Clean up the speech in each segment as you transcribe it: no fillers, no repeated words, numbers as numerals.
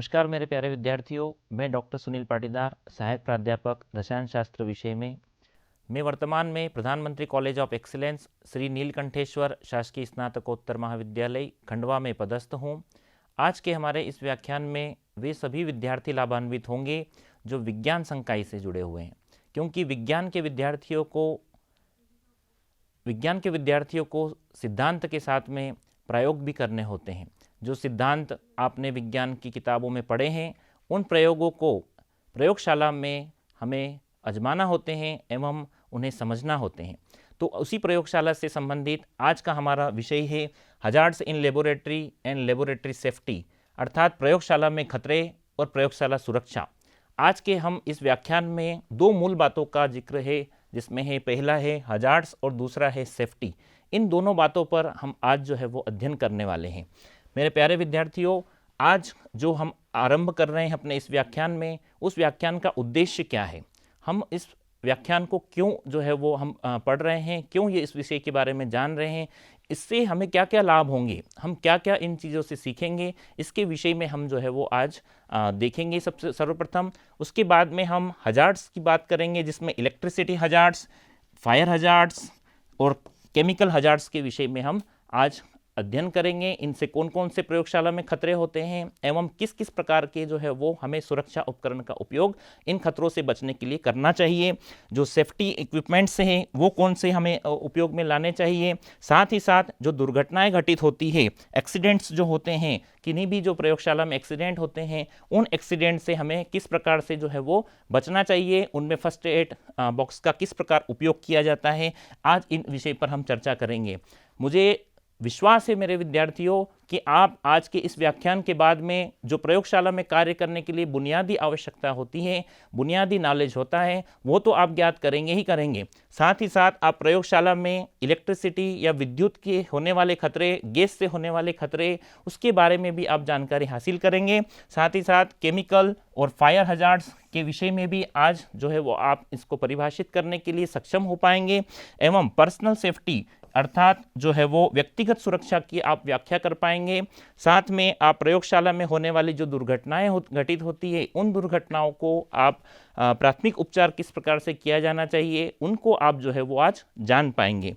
नमस्कार मेरे प्यारे विद्यार्थियों, मैं डॉक्टर सुनील पाटीदार, सहायक प्राध्यापक रसायन शास्त्र विषय में। मैं वर्तमान में प्रधानमंत्री college of excellence Shri Neelkantheshwar शासकीय स्नातकोत्तर महाविद्यालय खंडवा में पदस्थ हूँ। आज के हमारे इस व्याख्यान में वे सभी विद्यार्थी लाभान्वित होंगे जो विज्ञान संकाय से जुड़े हुए हैं, क्योंकि विज्ञान के विद्यार्थियों को सिद्धांत के साथ में प्रयोग भी करने होते हैं। जो सिद्धांत आपने विज्ञान की किताबों में पढ़े हैं, उन प्रयोगों को प्रयोगशाला में हमें आजमाना होते हैं एवं उन्हें समझना होते हैं। तो उसी प्रयोगशाला से संबंधित आज का हमारा विषय है hazards in laboratory and laboratory safety, अर्थात प्रयोगशाला में खतरे और प्रयोगशाला सुरक्षा। आज के हम इस व्याख्यान में दो मूल बातों का जिक्र है, जिसमें है पहला है हजार्ड्स और दूसरा है सेफ्टी। इन दोनों बातों पर हम आज जो है वो अध्ययन करने वाले हैं। मेरे प्यारे विद्यार्थियों, आज जो हम आरंभ कर रहे हैं अपने इस व्याख्यान में, उस व्याख्यान का उद्देश्य क्या है, हम इस व्याख्यान को क्यों जो है वो हम पढ़ रहे हैं, क्यों ये इस विषय के बारे में जान रहे हैं, इससे हमें क्या क्या लाभ होंगे, हम क्या क्या इन चीज़ों से सीखेंगे, इसके विषय में हम जो है वो आज देखेंगे सबसे सर्वप्रथम। उसके बाद में हम हजार्ड्स की बात करेंगे, जिसमें इलेक्ट्रिसिटी हजार्ड्स, फायर हजार्ड्स और केमिकल हजार्ड्स के विषय में हम आज अध्ययन करेंगे। इनसे कौन कौन से प्रयोगशाला में खतरे होते हैं एवं किस किस प्रकार के जो है वो हमें सुरक्षा उपकरण का उपयोग इन खतरों से बचने के लिए करना चाहिए। जो सेफ्टी इक्विपमेंट्स हैं वो कौन से हमें उपयोग में लाने चाहिए। साथ ही साथ जो दुर्घटनाएं घटित होती है, एक्सीडेंट्स जो होते हैं, किन्हीं भी जो प्रयोगशाला में एक्सीडेंट होते हैं, उन एक्सीडेंट से हमें किस प्रकार से जो है वो बचना चाहिए, उनमें फर्स्ट एड बॉक्स का किस प्रकार उपयोग किया जाता है, आज इन विषय पर हम चर्चा करेंगे। मुझे विश्वास है मेरे विद्यार्थियों कि आप आज के इस व्याख्यान के बाद में जो प्रयोगशाला में कार्य करने के लिए बुनियादी आवश्यकता होती है, बुनियादी नॉलेज होता है, वो तो आप ज्ञात करेंगे ही करेंगे। साथ ही साथ आप प्रयोगशाला में इलेक्ट्रिसिटी या विद्युत के होने वाले खतरे, गैस से होने वाले खतरे, उसके बारे में भी आप जानकारी हासिल करेंगे। साथ ही साथ केमिकल और फायर हजार्ड्स के विषय में भी आज जो है वो आप इसको परिभाषित करने के लिए सक्षम हो पाएंगे। एवं पर्सनल सेफ्टी अर्थात जो है वो व्यक्तिगत सुरक्षा की आप व्याख्या कर पाएंगे। साथ में आप प्रयोगशाला में होने वाली जो दुर्घटनाएं घटित होती है, उन दुर्घटनाओं को आप प्राथमिक उपचार किस प्रकार से किया जाना चाहिए, उनको आप जो है वो आज जान पाएंगे।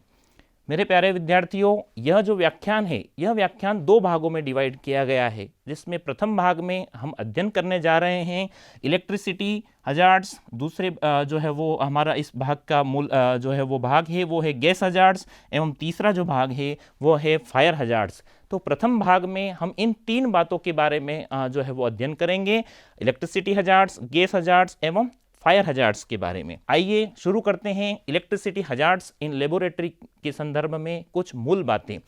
मेरे प्यारे विद्यार्थियों, यह जो व्याख्यान है, यह व्याख्यान दो भागों में डिवाइड किया गया है, जिसमें प्रथम भाग में हम अध्ययन करने जा रहे हैं इलेक्ट्रिसिटी हजार्ड्स। दूसरे जो है वो हमारा इस भाग का मूल जो है वो भाग है वो है गैस हजार्ड्स, एवं तीसरा जो भाग है वो है फायर हजार्ड्स। तो प्रथम भाग में हम इन तीन बातों के बारे में जो है वो अध्ययन करेंगे, इलेक्ट्रिसिटी हजार्ड्स, गैस हजार्ड्स एवं फायर हजार्ड्स के बारे में। आइए शुरू करते हैं इलेक्ट्रिसिटी हजार्ड्स इन लेबोरेटरी के संदर्भ में कुछ मूल बातें।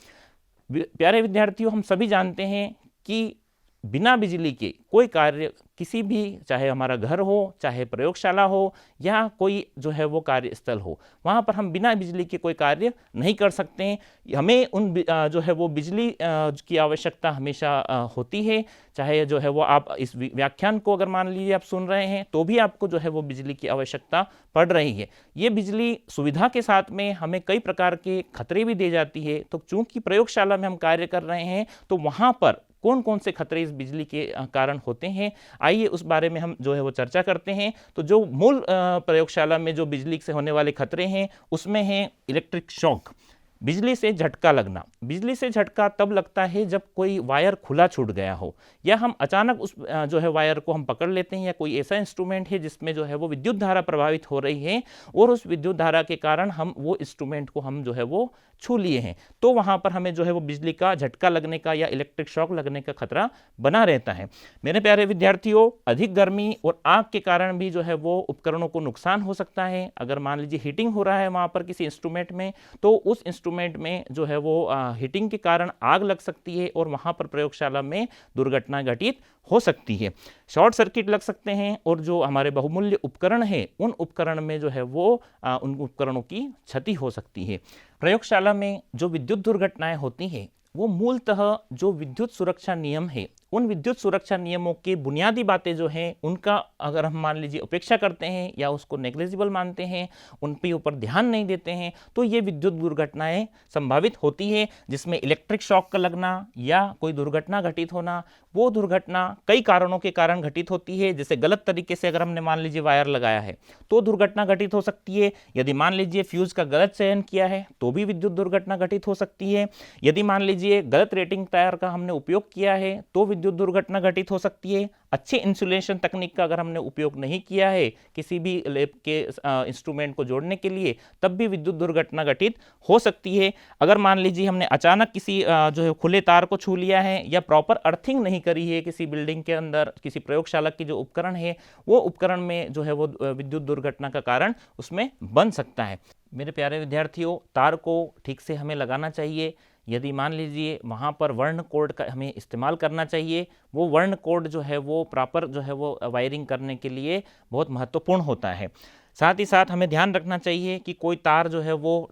प्यारे विद्यार्थियों, हम सभी जानते हैं कि बिना बिजली के कोई कार्य, किसी भी, चाहे हमारा घर हो, चाहे प्रयोगशाला हो या कोई जो है वो कार्यस्थल हो, वहाँ पर हम बिना बिजली के कोई कार्य नहीं कर सकते हैं। हमें उन जो है वो बिजली की आवश्यकता हमेशा होती है। चाहे जो है वो आप इस व्याख्यान को अगर मान लीजिए आप सुन रहे हैं, तो भी आपको जो है वो बिजली की आवश्यकता पड़ रही है। ये बिजली सुविधा के साथ में हमें कई प्रकार के खतरे भी दे जाती है। तो चूंकि प्रयोगशाला में हम कार्य कर रहे हैं, तो वहाँ पर कौन कौन से खतरे इस बिजली के कारण होते हैं, आइए उस बारे में हम जो है वो चर्चा करते हैं। तो जो मूल प्रयोगशाला में जो बिजली से होने वाले खतरे हैं, उसमें है इलेक्ट्रिक शॉक, बिजली से झटका लगना। बिजली से झटका तब लगता है जब कोई वायर खुला छूट गया हो, या हम अचानक उस जो है वायर को हम पकड़ लेते हैं, या कोई ऐसा इंस्ट्रूमेंट है जिसमें जो है वो विद्युत धारा प्रभावित हो रही है और उस विद्युत धारा के कारण हम वो इंस्ट्रूमेंट को हम जो है वो छू लिए हैं, तो वहाँ पर हमें जो है वो बिजली का झटका लगने का या इलेक्ट्रिक शॉक लगने का खतरा बना रहता है। मेरे प्यारे विद्यार्थियों, अधिक गर्मी और आग के कारण भी जो है वो उपकरणों को नुकसान हो सकता है। अगर मान लीजिए हीटिंग हो रहा है वहाँ पर किसी इंस्ट्रूमेंट में, तो उस इंस्ट्रूमेंट में जो है वो हीटिंग के कारण आग लग सकती है और वहाँ पर प्रयोगशाला में दुर्घटना घटित हो सकती है। शॉर्ट सर्किट लग सकते हैं और जो हमारे बहुमूल्य उपकरण हैं, उन उपकरण में जो है वो उन उपकरणों की क्षति हो सकती है। प्रयोगशाला में जो विद्युत दुर्घटनाएं होती हैं, वो मूलतः जो विद्युत सुरक्षा नियम है उन विद्युत सुरक्षा नियमों की बुनियादी बातें जो हैं उनका अगर हम मान लीजिए उपेक्षा करते हैं या उसको नेग्लिजिबल मानते हैं, उन पे ऊपर ध्यान नहीं देते हैं, तो ये विद्युत दुर्घटनाएं संभावित होती है, जिसमें इलेक्ट्रिक शॉक का लगना या कोई दुर्घटना घटित होना। वो दुर्घटना कई कारणों के कारण घटित होती है, जैसे गलत तरीके से अगर हमने मान लीजिए वायर लगाया है तो दुर्घटना घटित हो सकती है। यदि मान लीजिए फ्यूज का गलत चयन किया है तो भी विद्युत दुर्घटना घटित हो सकती है। यदि मान लीजिए गलत रेटिंग टायर का हमने उपयोग किया है तो विद्युत दुर्घटना घटित हो सकती है। अच्छे इंसुलेशन तकनीक का अगर हमने उपयोग नहीं किया है किसी भी लैब के इंस्ट्रूमेंट को जोड़ने के लिए, तब भी विद्युत दुर्घटना घटित हो सकती है। अगर मान लीजिए हमने अचानक किसी जो है खुले तार को छू लिया है या प्रॉपर अर्थिंग नहीं करी है किसी बिल्डिंग के अंदर, किसी प्रयोगशाला की जो उपकरण है वो उपकरण में जो है वो विद्युत दुर्घटना का कारण उसमें बन सकता है। मेरे प्यारे विद्यार्थियों, तार को ठीक से हमें लगाना चाहिए। यदि मान लीजिए वहाँ पर वर्ण कोड का हमें इस्तेमाल करना चाहिए, वो वर्ण कोड जो है वो प्रॉपर जो है वो वायरिंग करने के लिए बहुत महत्वपूर्ण होता है। साथ ही साथ हमें ध्यान रखना चाहिए कि कोई तार जो है वो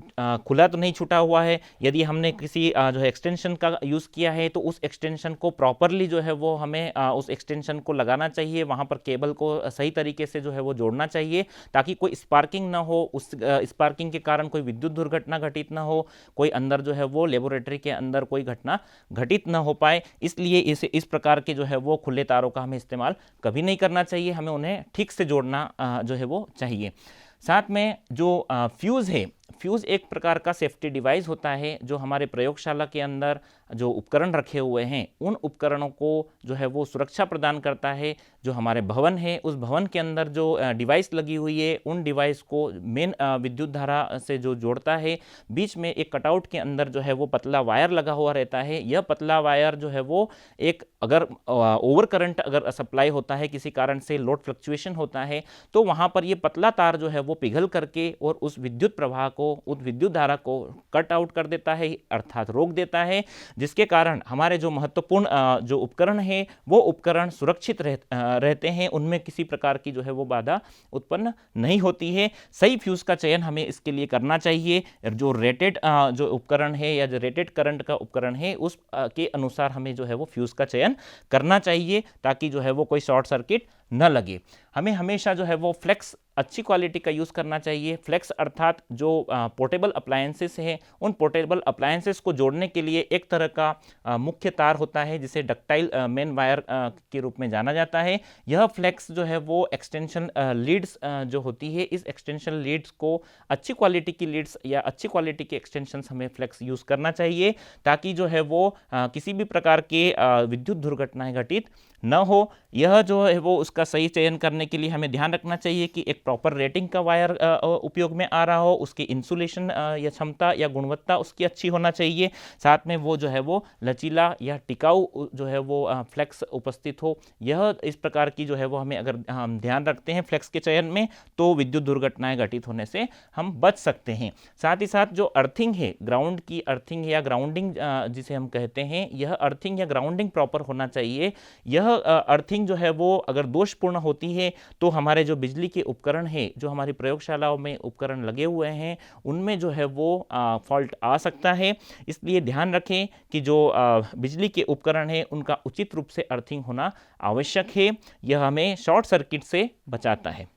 खुला तो नहीं छूटा हुआ है। यदि हमने किसी जो है एक्सटेंशन का यूज़ किया है तो उस एक्सटेंशन को प्रॉपरली जो है वो हमें उस एक्सटेंशन को लगाना चाहिए, वहाँ पर केबल को सही तरीके से जो है वो जोड़ना चाहिए ताकि कोई स्पार्किंग ना हो, उस स्पार्किंग के कारण कोई विद्युत दुर्घटना घटित ना हो, कोई अंदर जो है वो लेबोरेटरी के अंदर कोई घटना घटित ना हो पाए। इसलिए इस प्रकार के जो है वो खुले तारों का हमें इस्तेमाल कभी नहीं करना चाहिए, हमें उन्हें ठीक से जोड़ना जो है वो चाहिए। साथ में जो फ्यूज़ है, फ्यूज़ एक प्रकार का सेफ्टी डिवाइस होता है जो हमारे प्रयोगशाला के अंदर जो उपकरण रखे हुए हैं उन उपकरणों को जो है वो सुरक्षा प्रदान करता है। जो हमारे भवन है उस भवन के अंदर जो डिवाइस लगी हुई है उन डिवाइस को मेन विद्युत धारा से जो जोड़ता है, बीच में एक कटआउट के अंदर जो है वो पतला वायर लगा हुआ रहता है। यह पतला वायर जो है वो एक अगर ओवर करंट अगर सप्लाई होता है, किसी कारण से लोड फ्लक्चुएशन होता है, तो वहाँ पर ये पतला तार जो है वो पिघल करके और उस विद्युत प्रवाह को, उस विद्युत धारा को कट आउट कर देता है, अर्थात रोक देता है, जिसके कारण हमारे जो महत्वपूर्ण जो उपकरण है वो उपकरण सुरक्षित रहते हैं, उनमें किसी प्रकार की जो है वो बाधा उत्पन्न नहीं होती है। सही फ्यूज का चयन हमें इसके लिए करना चाहिए। जो रेटेड जो उपकरण है या जो रेटेड करंट का उपकरण है उस के अनुसार हमें जो है वो फ्यूज का चयन करना चाहिए ताकि जो है वो कोई शॉर्ट सर्किट न लगे। हमें हमेशा जो है वो फ्लेक्स अच्छी क्वालिटी का यूज़ करना चाहिए। फ्लेक्स अर्थात जो पोर्टेबल अप्लायंसेस हैं उन पोर्टेबल अप्लायंसेस को जोड़ने के लिए एक तरह का मुख्य तार होता है जिसे डक्टाइल मेन वायर के रूप में जाना जाता है। यह फ्लेक्स जो है वो एक्सटेंशन लीड्स जो होती है, इस एक्सटेंशन लीड्स को अच्छी क्वालिटी की लीड्स या अच्छी क्वालिटी के एक्सटेंशंस हमें फ्लेक्स यूज़ करना चाहिए ताकि जो है वो किसी भी प्रकार के विद्युत दुर्घटनाएं घटित न हो। यह जो है वो उसका सही चयन करने के लिए हमें ध्यान रखना चाहिए कि एक प्रॉपर रेटिंग का वायर उपयोग में आ रहा हो, उसकी इंसुलेशन या क्षमता या गुणवत्ता उसकी अच्छी होना चाहिए, साथ में वो जो है वो लचीला या टिकाऊ जो है वो फ्लेक्स उपस्थित हो। यह इस प्रकार की जो है वो हमें अगर हम ध्यान रखते हैं फ्लेक्स के चयन में तो विद्युत दुर्घटनाएं घटित होने से हम बच सकते हैं। साथ ही साथ जो अर्थिंग है, ग्राउंड की अर्थिंग या ग्राउंडिंग जिसे हम कहते हैं, यह अर्थिंग या ग्राउंडिंग प्रॉपर होना चाहिए। यह अर्थिंग जो है वो अगर दोषपूर्ण होती है तो हमारे जो बिजली के उपकरण हैं, जो हमारी प्रयोगशालाओं में उपकरण लगे हुए हैं, उनमें जो है वो फॉल्ट आ सकता है। इसलिए ध्यान रखें कि जो बिजली के उपकरण हैं उनका उचित रूप से अर्थिंग होना आवश्यक है। यह हमें शॉर्ट सर्किट से बचाता है।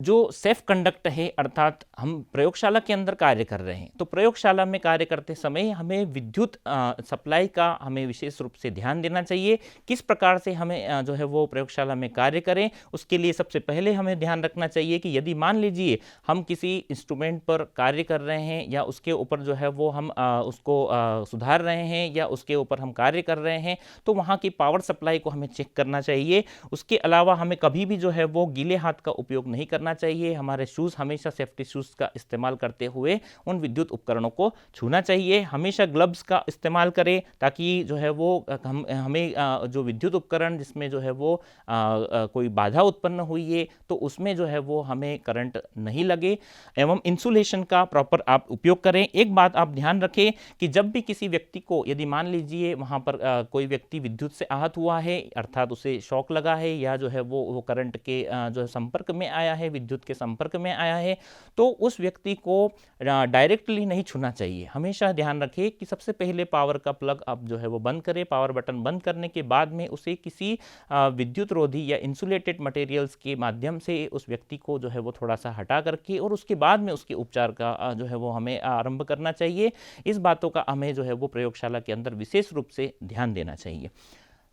जो सेफ कंडक्ट है, अर्थात हम प्रयोगशाला के अंदर कार्य कर रहे हैं तो प्रयोगशाला में कार्य करते समय हमें विद्युत सप्लाई का हमें विशेष रूप से ध्यान देना चाहिए। किस प्रकार से हमें जो है वो प्रयोगशाला में कार्य करें, उसके लिए सबसे पहले हमें ध्यान रखना चाहिए कि यदि मान लीजिए हम किसी इंस्ट्रूमेंट पर कार्य कर रहे हैं या उसके ऊपर जो है वो हम उसको सुधार रहे हैं या उसके ऊपर हम कार्य कर रहे हैं तो वहाँ की पावर सप्लाई को हमें चेक करना चाहिए। उसके अलावा हमें कभी भी जो है वो गीले हाथ का उपयोग नहीं करना चाहिए। हमारे शूज़ हमेशा सेफ्टी शूज़ का इस्तेमाल करते हुए उन विद्युत उपकरणों को छूना चाहिए। हमेशा ग्लव्स का इस्तेमाल करें ताकि जो है वो हमें जो विद्युत उपकरण जिसमें जो है वो कोई बाधा उत्पन्न हुई है तो उसमें जो है वो हमें करंट नहीं लगे, एवं इंसुलेशन का प्रॉपर आप उपयोग करें। एक बात आप ध्यान रखें कि जब भी किसी व्यक्ति को, यदि मान लीजिए वहाँ पर कोई व्यक्ति विद्युत से आहत हुआ है, अर्थात उसे शॉक लगा है या जो है वो करंट के जो संपर्क में आया है विद्युत के संपर्क में आया है तो उस व्यक्ति को डायरेक्टली नहीं छूना चाहिए। हमेशा ध्यान रखें कि सबसे पहले पावर का प्लग आप जो है वो बंद करें। पावर बटन बंद करने के बाद में उसे किसी विद्युत रोधी या इंसुलेटेड मटेरियल्स के माध्यम से उस व्यक्ति को जो है वो थोड़ा सा हटा करके और उसके बाद में उसके उपचार का जो है वो हमें आरंभ करना चाहिए। इस बातों का हमें जो है वो प्रयोगशाला के अंदर विशेष रूप से ध्यान देना चाहिए।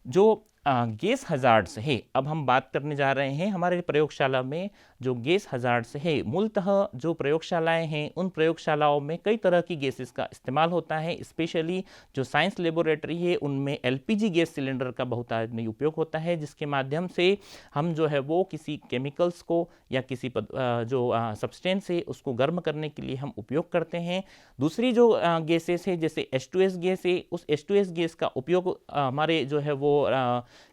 जो गैस हजार्ड्स है, अब हम बात करने जा रहे हैं हमारे प्रयोगशाला में जो गैस हजार्ड्स है। मूलतः जो प्रयोगशालाएं हैं उन प्रयोगशालाओं में कई तरह की गैसेस का इस्तेमाल होता है। स्पेशली जो साइंस लेबोरेटरी है उनमें एलपीजी गैस सिलेंडर का बहुतायत में उपयोग होता है, जिसके माध्यम से हम जो है वो किसी केमिकल्स को या किसी जो सब्सटेंस है उसको गर्म करने के लिए हम उपयोग करते हैं। दूसरी जो गैसेस है जैसे H2S गैस है, उस H2S गैस का उपयोग हमारे जो है वो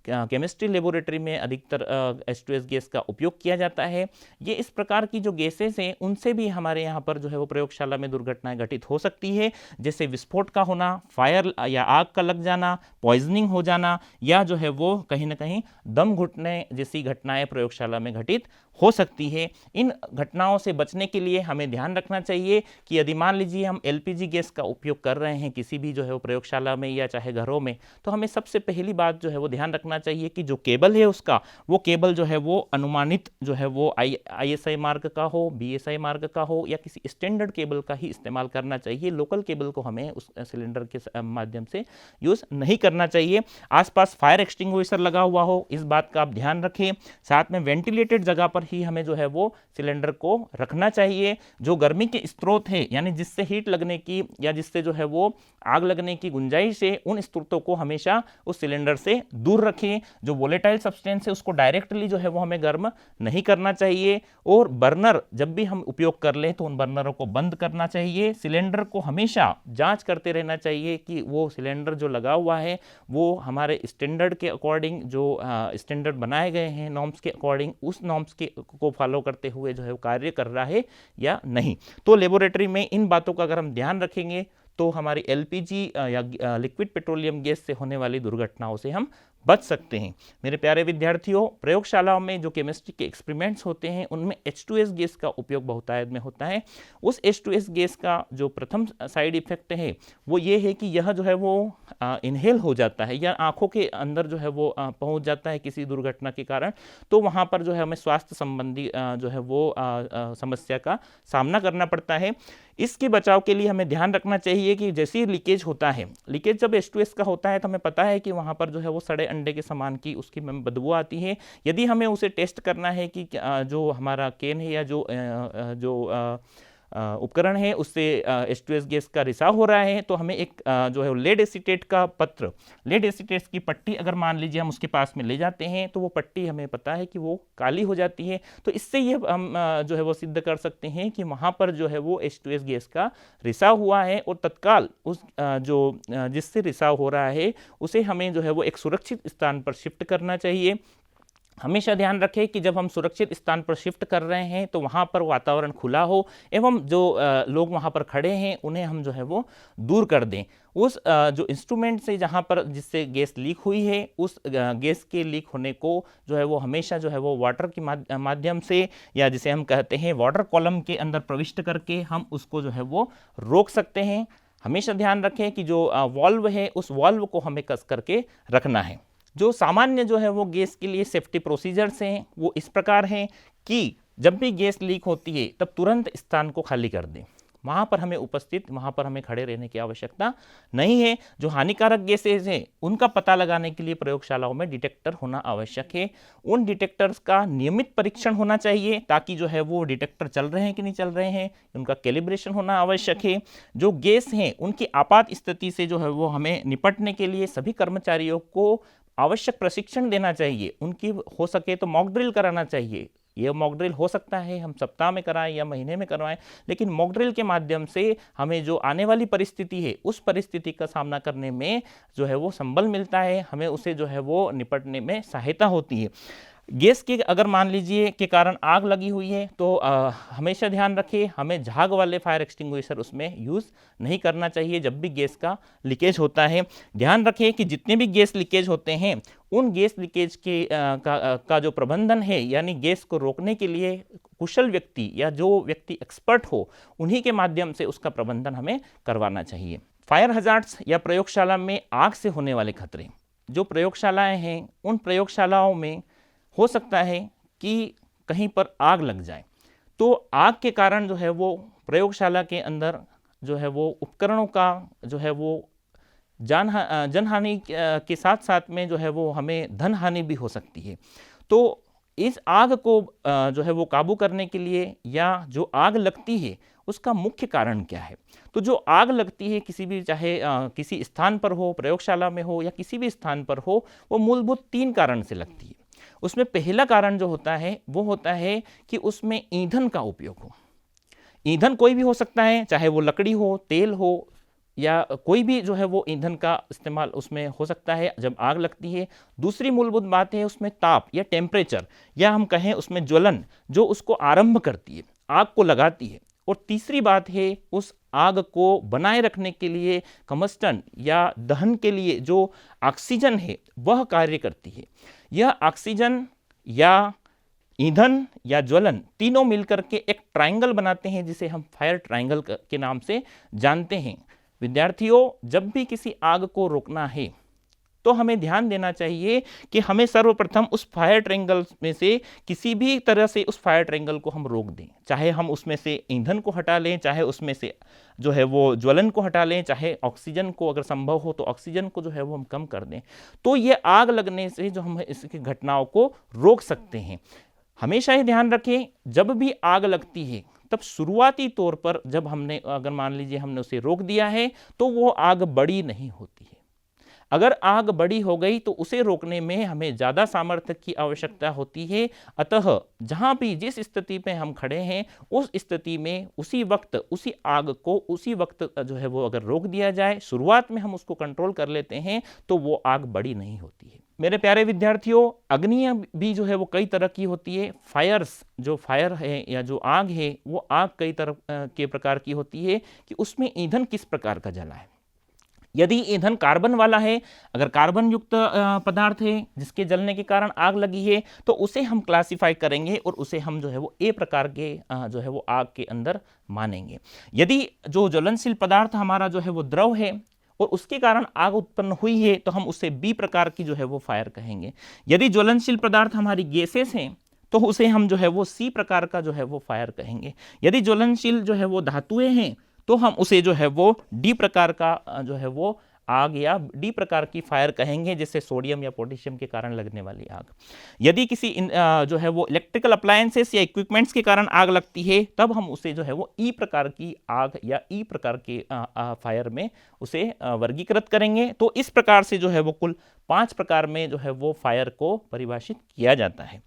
केमिस्ट्री लेबोरेटरी में अधिकतर H2S गैस का उपयोग किया जाता है। ये इस प्रकार की जो गैसेस हैं उनसे भी हमारे यहाँ पर जो है वो प्रयोगशाला में दुर्घटनाएं घटित हो सकती है, जैसे विस्फोट का होना, फायर या आग का लग जाना, पॉइजनिंग हो जाना या जो है वो कहीं ना कहीं दम घुटने जैसी घटनाएं प्रयोगशाला में घटित हो सकती है। इन घटनाओं से बचने के लिए हमें ध्यान रखना चाहिए कि यदि मान लीजिए हम एलपीजी गैस का उपयोग कर रहे हैं किसी भी जो है वो प्रयोगशाला में या चाहे घरों में, तो हमें सबसे पहली बात जो है वो ध्यान रखना चाहिए कि जो केबल है उसका वो केबल जो है वो अनुमानित जो है वो ISI मार्ग का हो, BSI मार्ग का हो या किसी स्टैंडर्ड केबल का ही इस्तेमाल करना चाहिए। लोकल केबल को हमें उस सिलेंडर के माध्यम से यूज़ नहीं करना चाहिए। आसपास फायर एक्सटिंग्विशर लगा हुआ हो, इस बात का आप ध्यान रखें। साथ में वेंटिलेटेड जगह पर ही हमें जो है वो सिलेंडर को रखना चाहिए। जो गर्मी के स्रोत है यानी जिससे हीट लगने की या जिससे जो है वो आग लगने की गुंजाइश है, उन स्रोतों को हमेशा उस सिलेंडर से दूर रखें। जो वोलेटाइल सब्सटेंस है उसको डायरेक्टली जो है वो हमें गर्म नहीं करना चाहिए। और बर्नर जब भी हम उपयोग कर लें तो उन बर्नरों को बंद करना चाहिए। सिलेंडर को हमेशा जांच करते रहना चाहिए कि वो सिलेंडर जो लगा हुआ है वो हमारे स्टैंडर्ड के अकॉर्डिंग, जो स्टैंडर्ड बनाए गए हैं नॉर्म्स के अकॉर्डिंग, उस नॉर्म्स को फॉलो करते हुए जो है वो कार्य कर रहा है या नहीं। तो लेबोरेटरी में इन बातों का अगर हम ध्यान रखेंगे तो हमारी एलपीजी या लिक्विड पेट्रोलियम गैस से होने वाली दुर्घटनाओं से हम बच सकते हैं। मेरे प्यारे विद्यार्थियों, प्रयोगशालाओं में जो केमिस्ट्री के एक्सपेरिमेंट्स होते हैं उनमें H2S गैस का उपयोग बहुतायत में होता है। उस H2S गैस का जो प्रथम साइड इफेक्ट है वो ये है कि यह जो है वो इनहेल हो जाता है या आंखों के अंदर जो है वो पहुंच जाता है किसी दुर्घटना के कारण, तो वहाँ पर जो है हमें स्वास्थ्य संबंधी जो है वो समस्या का सामना करना पड़ता है। इसके बचाव के लिए हमें ध्यान रखना चाहिए कि जैसे ही लीकेज होता है, लीकेज जब H2S का होता है तो हमें पता है कि वहाँ पर जो है वो सड़े अंडे के समान की उसकी बदबू आती है। यदि हमें उसे टेस्ट करना है कि जो हमारा केन है या जो उपकरण है उससे H2S गैस का रिसाव हो रहा है, तो हमें एक जो है लेड एसीटेट का पत्र, लेड एसीटेट की पट्टी अगर मान लीजिए हम उसके पास में ले जाते हैं तो वो पट्टी हमें पता है कि वो काली हो जाती है। तो इससे ये हम जो है वो सिद्ध कर सकते हैं कि वहाँ पर जो है वो H2S गैस का रिसाव हुआ है और तत्काल उस जो जिससे रिसाव हो रहा है उसे हमें जो है वो एक सुरक्षित स्थान पर शिफ्ट करना चाहिए। हमेशा ध्यान रखें कि जब हम सुरक्षित स्थान पर शिफ्ट कर रहे हैं तो वहाँ पर वातावरण खुला हो एवं जो लोग वहाँ पर खड़े हैं उन्हें हम जो है वो दूर कर दें। उस जो इंस्ट्रूमेंट से जहाँ पर जिससे गैस लीक हुई है उस गैस के लीक होने को जो है वो हमेशा जो है वो वाटर के माध्यम से या जिसे हम कहते हैं वाटर कॉलम के अंदर प्रविष्ट करके हम उसको जो है वो रोक सकते हैं। हमेशा ध्यान रखें कि जो वॉल्व है उस वॉल्व को हमें कस करके रखना है। जो सामान्य जो है वो गैस के लिए सेफ्टी प्रोसीजर्स हैं वो इस प्रकार हैं कि जब भी गैस लीक होती है तब तुरंत स्थान को खाली कर दें। वहाँ पर हमें खड़े रहने की आवश्यकता नहीं है। जो हानिकारक गैसेज हैं उनका पता लगाने के लिए प्रयोगशालाओं में डिटेक्टर होना आवश्यक है। उन डिटेक्टर्स का नियमित परीक्षण होना चाहिए ताकि जो है वो डिटेक्टर चल रहे हैं कि नहीं चल रहे हैं, उनका कैलिब्रेशन होना आवश्यक है। जो गैस हैं उनकी आपात स्थिति से जो है वो हमें निपटने के लिए सभी कर्मचारियों को आवश्यक प्रशिक्षण देना चाहिए। उनकी हो सके तो मॉक ड्रिल कराना चाहिए। ये मॉक ड्रिल हो सकता है हम सप्ताह में कराएं या महीने में करवाएं, लेकिन मॉक ड्रिल के माध्यम से हमें जो आने वाली परिस्थिति है उस परिस्थिति का सामना करने में जो है वो संबल मिलता है, हमें उसे जो है वो निपटने में सहायता होती है। गैस के अगर मान लीजिए के कारण आग लगी हुई है तो हमेशा ध्यान रखें, हमें झाग वाले फायर एक्सटिंग्विशर उसमें यूज़ नहीं करना चाहिए जब भी गैस का लीकेज होता है। ध्यान रखें कि जितने भी गैस लीकेज होते हैं उन गैस लीकेज के का जो प्रबंधन है, यानी गैस को रोकने के लिए कुशल व्यक्ति या जो व्यक्ति एक्सपर्ट हो, उन्हीं के माध्यम से उसका प्रबंधन हमें करवाना चाहिए। फायर हजार्ड्स या प्रयोगशाला में आग से होने वाले खतरे, जो प्रयोगशालाएं हैं उन प्रयोगशालाओं में हो सकता है कि कहीं पर आग लग जाए, तो आग के कारण जो है वो प्रयोगशाला के अंदर जो है वो उपकरणों का जो है वो जनहानि के साथ साथ में जो है वो हमें धन हानि भी हो सकती है। तो इस आग को जो है वो काबू करने के लिए या जो आग लगती है उसका मुख्य कारण क्या है। तो जो आग लगती है किसी भी, चाहे किसी स्थान पर हो, प्रयोगशाला में हो या किसी भी स्थान पर हो, वो मूलभूत 3 कारण से लगती है। उसमें पहला कारण जो होता है वो होता है कि उसमें ईंधन का उपयोग हो। ईंधन कोई भी हो सकता है, चाहे वो लकड़ी हो, तेल हो या कोई भी जो है वो ईंधन का इस्तेमाल उसमें हो सकता है जब आग लगती है। दूसरी मूलभूत बात है उसमें ताप या टेम्परेचर, या हम कहें उसमें ज्वलन जो उसको आरंभ करती है, आग को लगाती है। और तीसरी बात है उस आग को बनाए रखने के लिए, कम्बस्टन या दहन के लिए जो ऑक्सीजन है वह कार्य करती है। यह ऑक्सीजन या ईंधन या ज्वलन तीनों मिलकर के एक ट्रायंगल बनाते हैं जिसे हम फायर ट्रायंगल के नाम से जानते हैं। विद्यार्थियों, जब भी किसी आग को रोकना है तो हमें ध्यान देना चाहिए कि हमें सर्वप्रथम उस फायर ट्रायंगल में से किसी भी तरह से उस फायर ट्रायंगल को हम रोक दें। चाहे हम उसमें से ईंधन को हटा लें, चाहे उसमें से जो है वो ज्वलन को हटा लें, चाहे ऑक्सीजन को अगर संभव हो तो ऑक्सीजन को जो है वो हम कम कर दें, तो ये आग लगने से जो हम इसकी घटनाओं को रोक सकते हैं। हमेशा ही ध्यान रखें, जब भी आग लगती है तब शुरुआती तौर पर जब हमने, अगर मान लीजिए हमने उसे रोक दिया है, तो वो आग बड़ी नहीं होती है। अगर आग बड़ी हो गई तो उसे रोकने में हमें ज़्यादा सामर्थ्य की आवश्यकता होती है। अतः जहाँ भी जिस स्थिति में हम खड़े हैं उस स्थिति में उसी वक्त उसी आग को उसी वक्त जो है वो अगर रोक दिया जाए, शुरुआत में हम उसको कंट्रोल कर लेते हैं, तो वो आग बड़ी नहीं होती है। मेरे प्यारे विद्यार्थियों, अग्नियाँ भी जो है वो कई तरह की होती है। फायर्स, जो फायर है या जो आग है वो आग कई तरह के प्रकार की होती है कि उसमें ईंधन किस प्रकार का जला है। यदि ईंधन कार्बन वाला है, अगर कार्बन युक्त पदार्थ है जिसके जलने के कारण आग लगी है, तो उसे हम क्लासिफाई करेंगे और उसे हम जो है वो ए प्रकार के जो है वो आग के अंदर मानेंगे। यदि जो ज्वलनशील पदार्थ हमारा जो है वो द्रव है और उसके कारण आग उत्पन्न हुई है, तो हम उसे बी प्रकार की जो है वो फायर कहेंगे। यदि ज्वलनशील पदार्थ हमारी गैसेस हैं तो उसे हम जो है वो सी प्रकार का जो है वो फायर कहेंगे। यदि ज्वलनशील जो है वो धातुएं हैं तो हम उसे जो है वो डी प्रकार का जो है वो आग या डी प्रकार की फायर कहेंगे, जैसे सोडियम या पोटेशियम के कारण लगने वाली आग। यदि किसी जो है वो इलेक्ट्रिकल अप्लायंसेस या इक्विपमेंट्स के कारण आग लगती है, तब हम उसे जो है वो ई प्रकार की आग या ई प्रकार के फायर में उसे वर्गीकृत करेंगे। तो इस प्रकार से जो है वो कुल 5 प्रकार में जो है वो फायर को परिभाषित किया जाता है।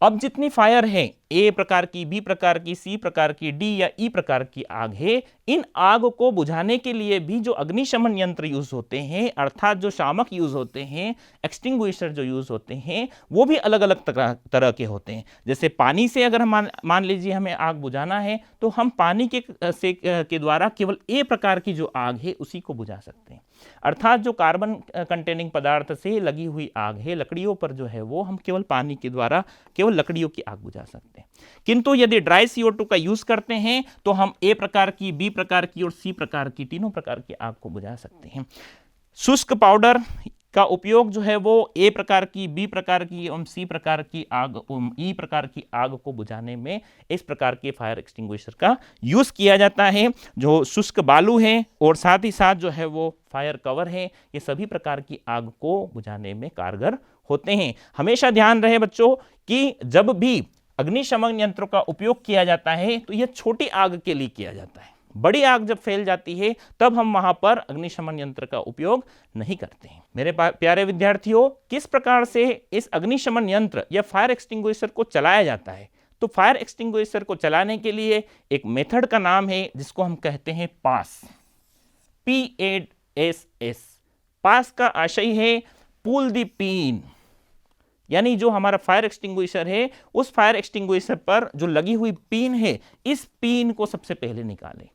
अब जितनी फायर है, ए प्रकार की, बी प्रकार की, सी प्रकार की, डी या ई प्रकार की आग है, इन आग को बुझाने के लिए भी जो अग्निशमन यंत्र यूज होते हैं, अर्थात जो शामक यूज होते हैं, एक्सटिंग्विशर जो यूज होते हैं, वो भी अलग अलग तरह के होते हैं। जैसे पानी से अगर हम मान लीजिए हमें आग बुझाना है, तो हम पानी के द्वारा केवल ए प्रकार की जो आग है उसी को बुझा सकते हैं। अर्थात जो कार्बन कंटेनिंग पदार्थ से लगी हुई आग है, लकड़ियों पर जो है वो हम केवल पानी के द्वारा केवल लकड़ियों की आग बुझा सकते हैं। किंतु यदि ड्राई CO2 का यूज करते हैं तो हम ए प्रकार की, बी प्रकार की और सी प्रकार की, तीनों प्रकार की आग को बुझा सकते हैं। शुष्क पाउडर का उपयोग जो है वो ए प्रकार की, बी प्रकार की एवं सी प्रकार की आग, ई प्रकार की आग को बुझाने में इस प्रकार के फायर एक्सटिंग्विशर का यूज किया जाता है। जो शुष्क बालू है और साथ ही साथ जो है वो फायर कवर है, ये सभी प्रकार की आग को बुझाने में कारगर होते हैं। हमेशा ध्यान रहे बच्चों कि जब भी अग्निशमन यंत्रों का उपयोग किया जाता है तो यह छोटी आग के लिए किया जाता है। बड़ी आग जब फैल जाती है तब हम वहां पर अग्निशमन यंत्र का उपयोग नहीं करते हैं। मेरे प्यारे विद्यार्थियों, किस प्रकार से इस अग्निशमन यंत्र या फायर एक्सटिंग्विशर को चलाया जाता है? तो फायर एक्सटिंग्विशर को चलाने के लिए एक मेथड का नाम है जिसको हम कहते हैं पास, PASS। पास का आशय है पुल द पिन, यानी जो हमारा फायर एक्सटिंग्विशर है उस फायर एक्सटिंग्विशर पर जो लगी हुई पिन है, इस पिन को सबसे पहले निकालें।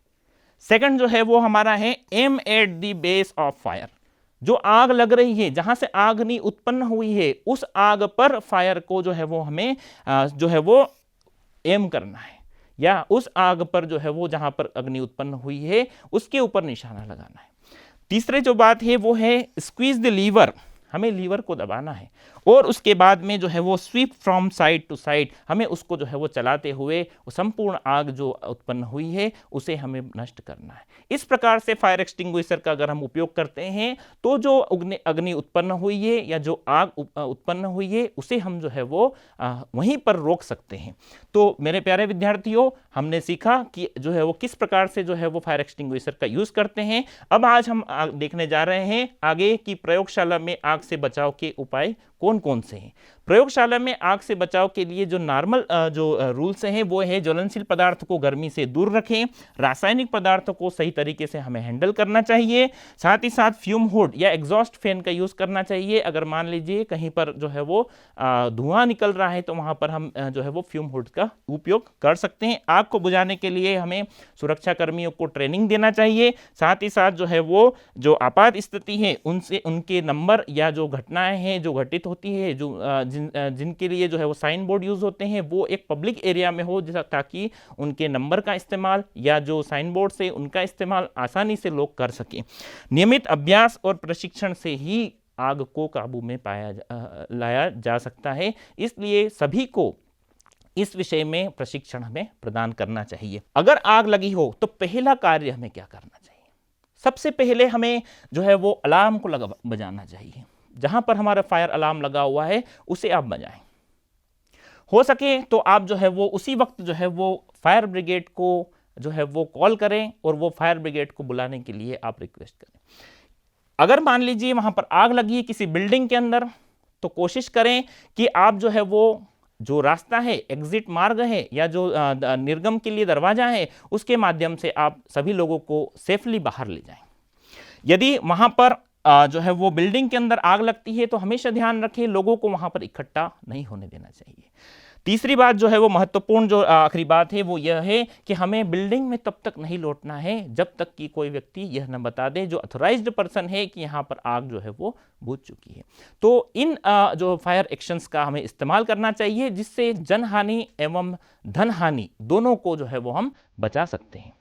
सेकंड जो है वो हमारा है aim at the base of fire. जो आग लग रही है, जहां से अग्नि उत्पन्न हुई है, उस आग पर फायर को जो है वो हमें जो है वो एम करना है, या उस आग पर जो है वो जहां पर अग्नि उत्पन्न हुई है उसके ऊपर निशाना लगाना है। तीसरे जो बात है वो है स्क्वीज द लीवर, हमें लीवर को दबाना है, और उसके बाद में जो है वो sweep from side to side, हमें उसको जो है वो चलाते हुए वो संपूर्ण आग जो उत्पन्न हुई है उसे हमें नष्ट करना है। इस प्रकार से फायर एक्सटिंग्विशर का अगर हम उपयोग करते हैं तो जो अग्नि उत्पन्न हुई है या जो आग उत्पन्न हुई है उसे हम जो है वो वहीं पर रोक सकते हैं। तो मेरे प्यारे विद्यार्थियों, हमने सीखा कि जो है वो किस प्रकार से जो है वो फायर एक्सटिंग्विशर का यूज करते हैं। अब आज हम देखने जा रहे हैं आगे की प्रयोगशाला में आग से बचाव के उपाय कौन कौन से हैं। प्रयोगशाला में आग से बचाव के लिए जो नॉर्मल जो रूल्स हैं वो है ज्वलनशील पदार्थ को गर्मी से दूर रखें, रासायनिक पदार्थों को सही तरीके से हमें हैंडल करना चाहिए, साथ ही साथ फ्यूम हुड या एग्जॉस्ट फैन का यूज करना चाहिए। अगर मान लीजिए कहीं पर जो है वो धुआं निकल रहा है तो वहां पर हम जो है वो फ्यूम हुड का उपयोग कर सकते हैं। आग को बुझाने के लिए हमें सुरक्षा कर्मियों को ट्रेनिंग देना चाहिए। साथ ही साथ जो है वो जो आपात स्थिति है उनसे उनके नंबर या जो घटनाएं हैं जो घटित होती है, जो जिनके लिए जो है वो साइन बोर्ड यूज होते हैं, वो एक पब्लिक एरिया में हो, ताकि उनके नंबर का इस्तेमाल या जो साइन बोर्ड से उनका इस्तेमाल आसानी से लोग कर सकें। नियमित अभ्यास और प्रशिक्षण से ही आग को काबू में लाया जा सकता है, इसलिए सभी को इस विषय में प्रशिक्षण हमें प्रदान करना चाहिए। अगर आग लगी हो तो पहला कार्य हमें क्या करना चाहिए? सबसे पहले हमें जो है वो अलार्म को बजाना चाहिए। जहां पर हमारा फायर अलार्म लगा हुआ है उसे आप बजाएं। हो सके तो आप जो है वो उसी वक्त जो है वो फायर ब्रिगेड को जो है वो कॉल करें और वो फायर ब्रिगेड को बुलाने के लिए आप रिक्वेस्ट करें। अगर मान लीजिए वहां पर आग लगी है किसी बिल्डिंग के अंदर, तो कोशिश करें कि आप जो है वो जो रास्ता है, एग्जिट मार्ग है या जो निर्गम के लिए दरवाजा है, उसके माध्यम से आप सभी लोगों को सेफली बाहर ले जाएं। यदि वहां पर जो है वो बिल्डिंग के अंदर आग लगती है तो हमेशा ध्यान रखें लोगों को वहां पर इकट्ठा नहीं होने देना चाहिए। तीसरी बात जो है वो महत्वपूर्ण जो आखिरी बात है वो यह है कि हमें बिल्डिंग में तब तक नहीं लौटना है जब तक कि कोई व्यक्ति यह न बता दे, जो अथोराइज्ड पर्सन है, कि यहाँ पर आग जो है वो बुझ चुकी है। तो इन जो फायर एक्शंस का हमें इस्तेमाल करना चाहिए जिससे जनहानि एवं धन हानि दोनों को जो है वो हम बचा सकते हैं।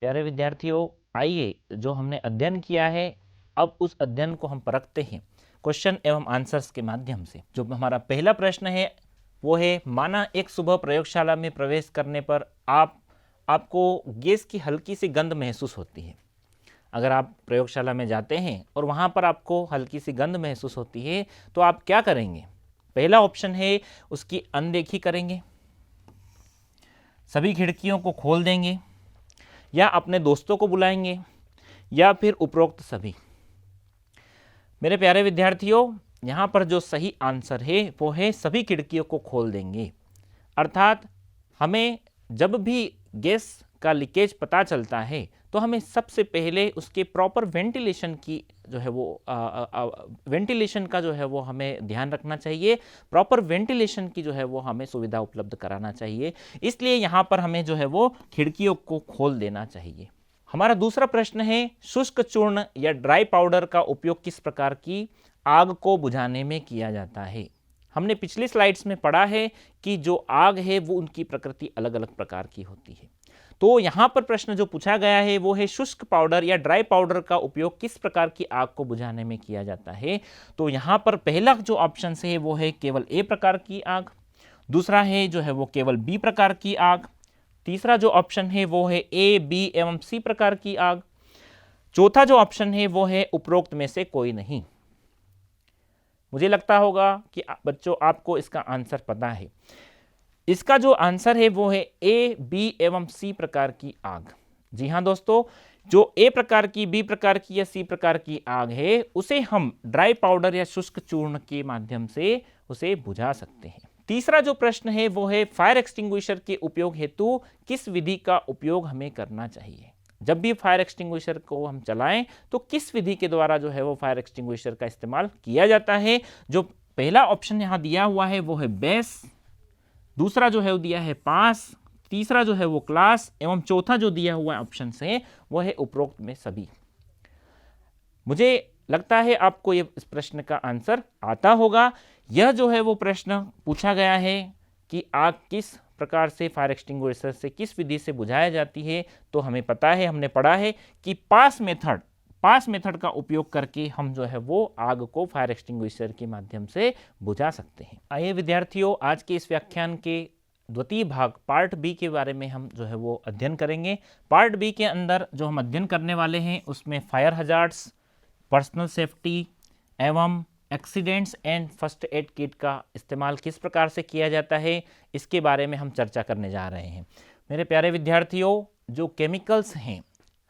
प्यारे विद्यार्थियों, आइए जो हमने अध्ययन किया है अब उस अध्ययन को हम परखते हैं क्वेश्चन एवं आंसर्स के माध्यम से। जो हमारा पहला प्रश्न है वो है, माना एक सुबह प्रयोगशाला में प्रवेश करने पर आपको गैस की हल्की सी गंध महसूस होती है। अगर आप प्रयोगशाला में जाते हैं और वहाँ पर आपको हल्की सी गंध महसूस होती है तो आप क्या करेंगे? पहला ऑप्शन है उसकी अनदेखी करेंगे, सभी खिड़कियों को खोल देंगे, या अपने दोस्तों को बुलाएंगे, या फिर उपरोक्त सभी। मेरे प्यारे विद्यार्थियों, यहाँ पर जो सही आंसर है वो है सभी खिड़कियों को खोल देंगे। अर्थात हमें जब भी गैस का लीकेज पता चलता है तो हमें सबसे पहले उसके प्रॉपर वेंटिलेशन की जो है वो वेंटिलेशन का जो है वो हमें ध्यान रखना चाहिए। प्रॉपर वेंटिलेशन की जो है वो हमें सुविधा उपलब्ध कराना चाहिए, इसलिए यहाँ पर हमें जो है वो खिड़कियों को खोल देना चाहिए। हमारा दूसरा प्रश्न है, शुष्क चूर्ण या ड्राई पाउडर का उपयोग किस प्रकार की आग को बुझाने में किया जाता है? हमने पिछली स्लाइड्स में पढ़ा है कि जो आग है वो उनकी प्रकृति अलग अलग प्रकार की होती है। तो यहाँ पर प्रश्न जो पूछा गया है वो है शुष्क पाउडर या ड्राई पाउडर का उपयोग किस प्रकार की आग को बुझाने में किया जाता है। तो यहाँ पर पहला जो ऑप्शन है वो है केवल ए प्रकार की आग, दूसरा है जो है वो केवल बी प्रकार की आग, तीसरा जो ऑप्शन है वो है ए, बी एवं सी प्रकार की आग, चौथा जो ऑप्शन है वो है उपरोक्त में से कोई नहीं। मुझे लगता होगा कि बच्चों आपको इसका आंसर पता है। इसका जो आंसर है वो है ए, बी एवं सी प्रकार की आग। जी हाँ दोस्तों, जो ए प्रकार की, बी प्रकार की या सी प्रकार की आग है उसे हम ड्राई पाउडर या शुष्क चूर्ण के माध्यम से उसे बुझा सकते हैं। तीसरा जो प्रश्न है वो है फायर एक्सटिंग्विशर के उपयोग हेतु किस विधि का उपयोग हमें करना चाहिए। जब भी फायर एक्सटिंग्विशर को हम चलाएं तो किस विधि के द्वारा जो है वो फायर एक्सटिंग्विशर का इस्तेमाल किया जाता है। जो पहला ऑप्शन यहाँ दिया हुआ है वो है बेस, दूसरा जो है वो दिया है पास, तीसरा जो है वो क्लास एवं चौथा जो दिया हुआ ऑप्शन है वो है उपरोक्त में सभी। मुझे लगता है आपको ये इस प्रश्न का आंसर आता होगा। यह जो है वो प्रश्न पूछा गया है कि आग किस प्रकार से फायर एक्सटिंग्विशर से किस विधि से बुझाया जाती है। तो हमें पता है, हमने पढ़ा है कि पास मेथड का उपयोग करके हम जो है वो आग को फायर एक्सटिंग्विशर के माध्यम से बुझा सकते हैं। आइए विद्यार्थियों, आज के इस व्याख्यान के द्वितीय भाग पार्ट बी के बारे में हम जो है वो अध्ययन करेंगे। पार्ट बी के अंदर जो हम अध्ययन करने वाले हैं उसमें फायर हजार्ड्स, पर्सनल सेफ्टी एवं accidents and first aid kit का इस्तेमाल किस प्रकार से किया जाता है, इसके बारे में हम चर्चा करने जा रहे हैं। मेरे प्यारे विद्यार्थियों, जो केमिकल्स हैं,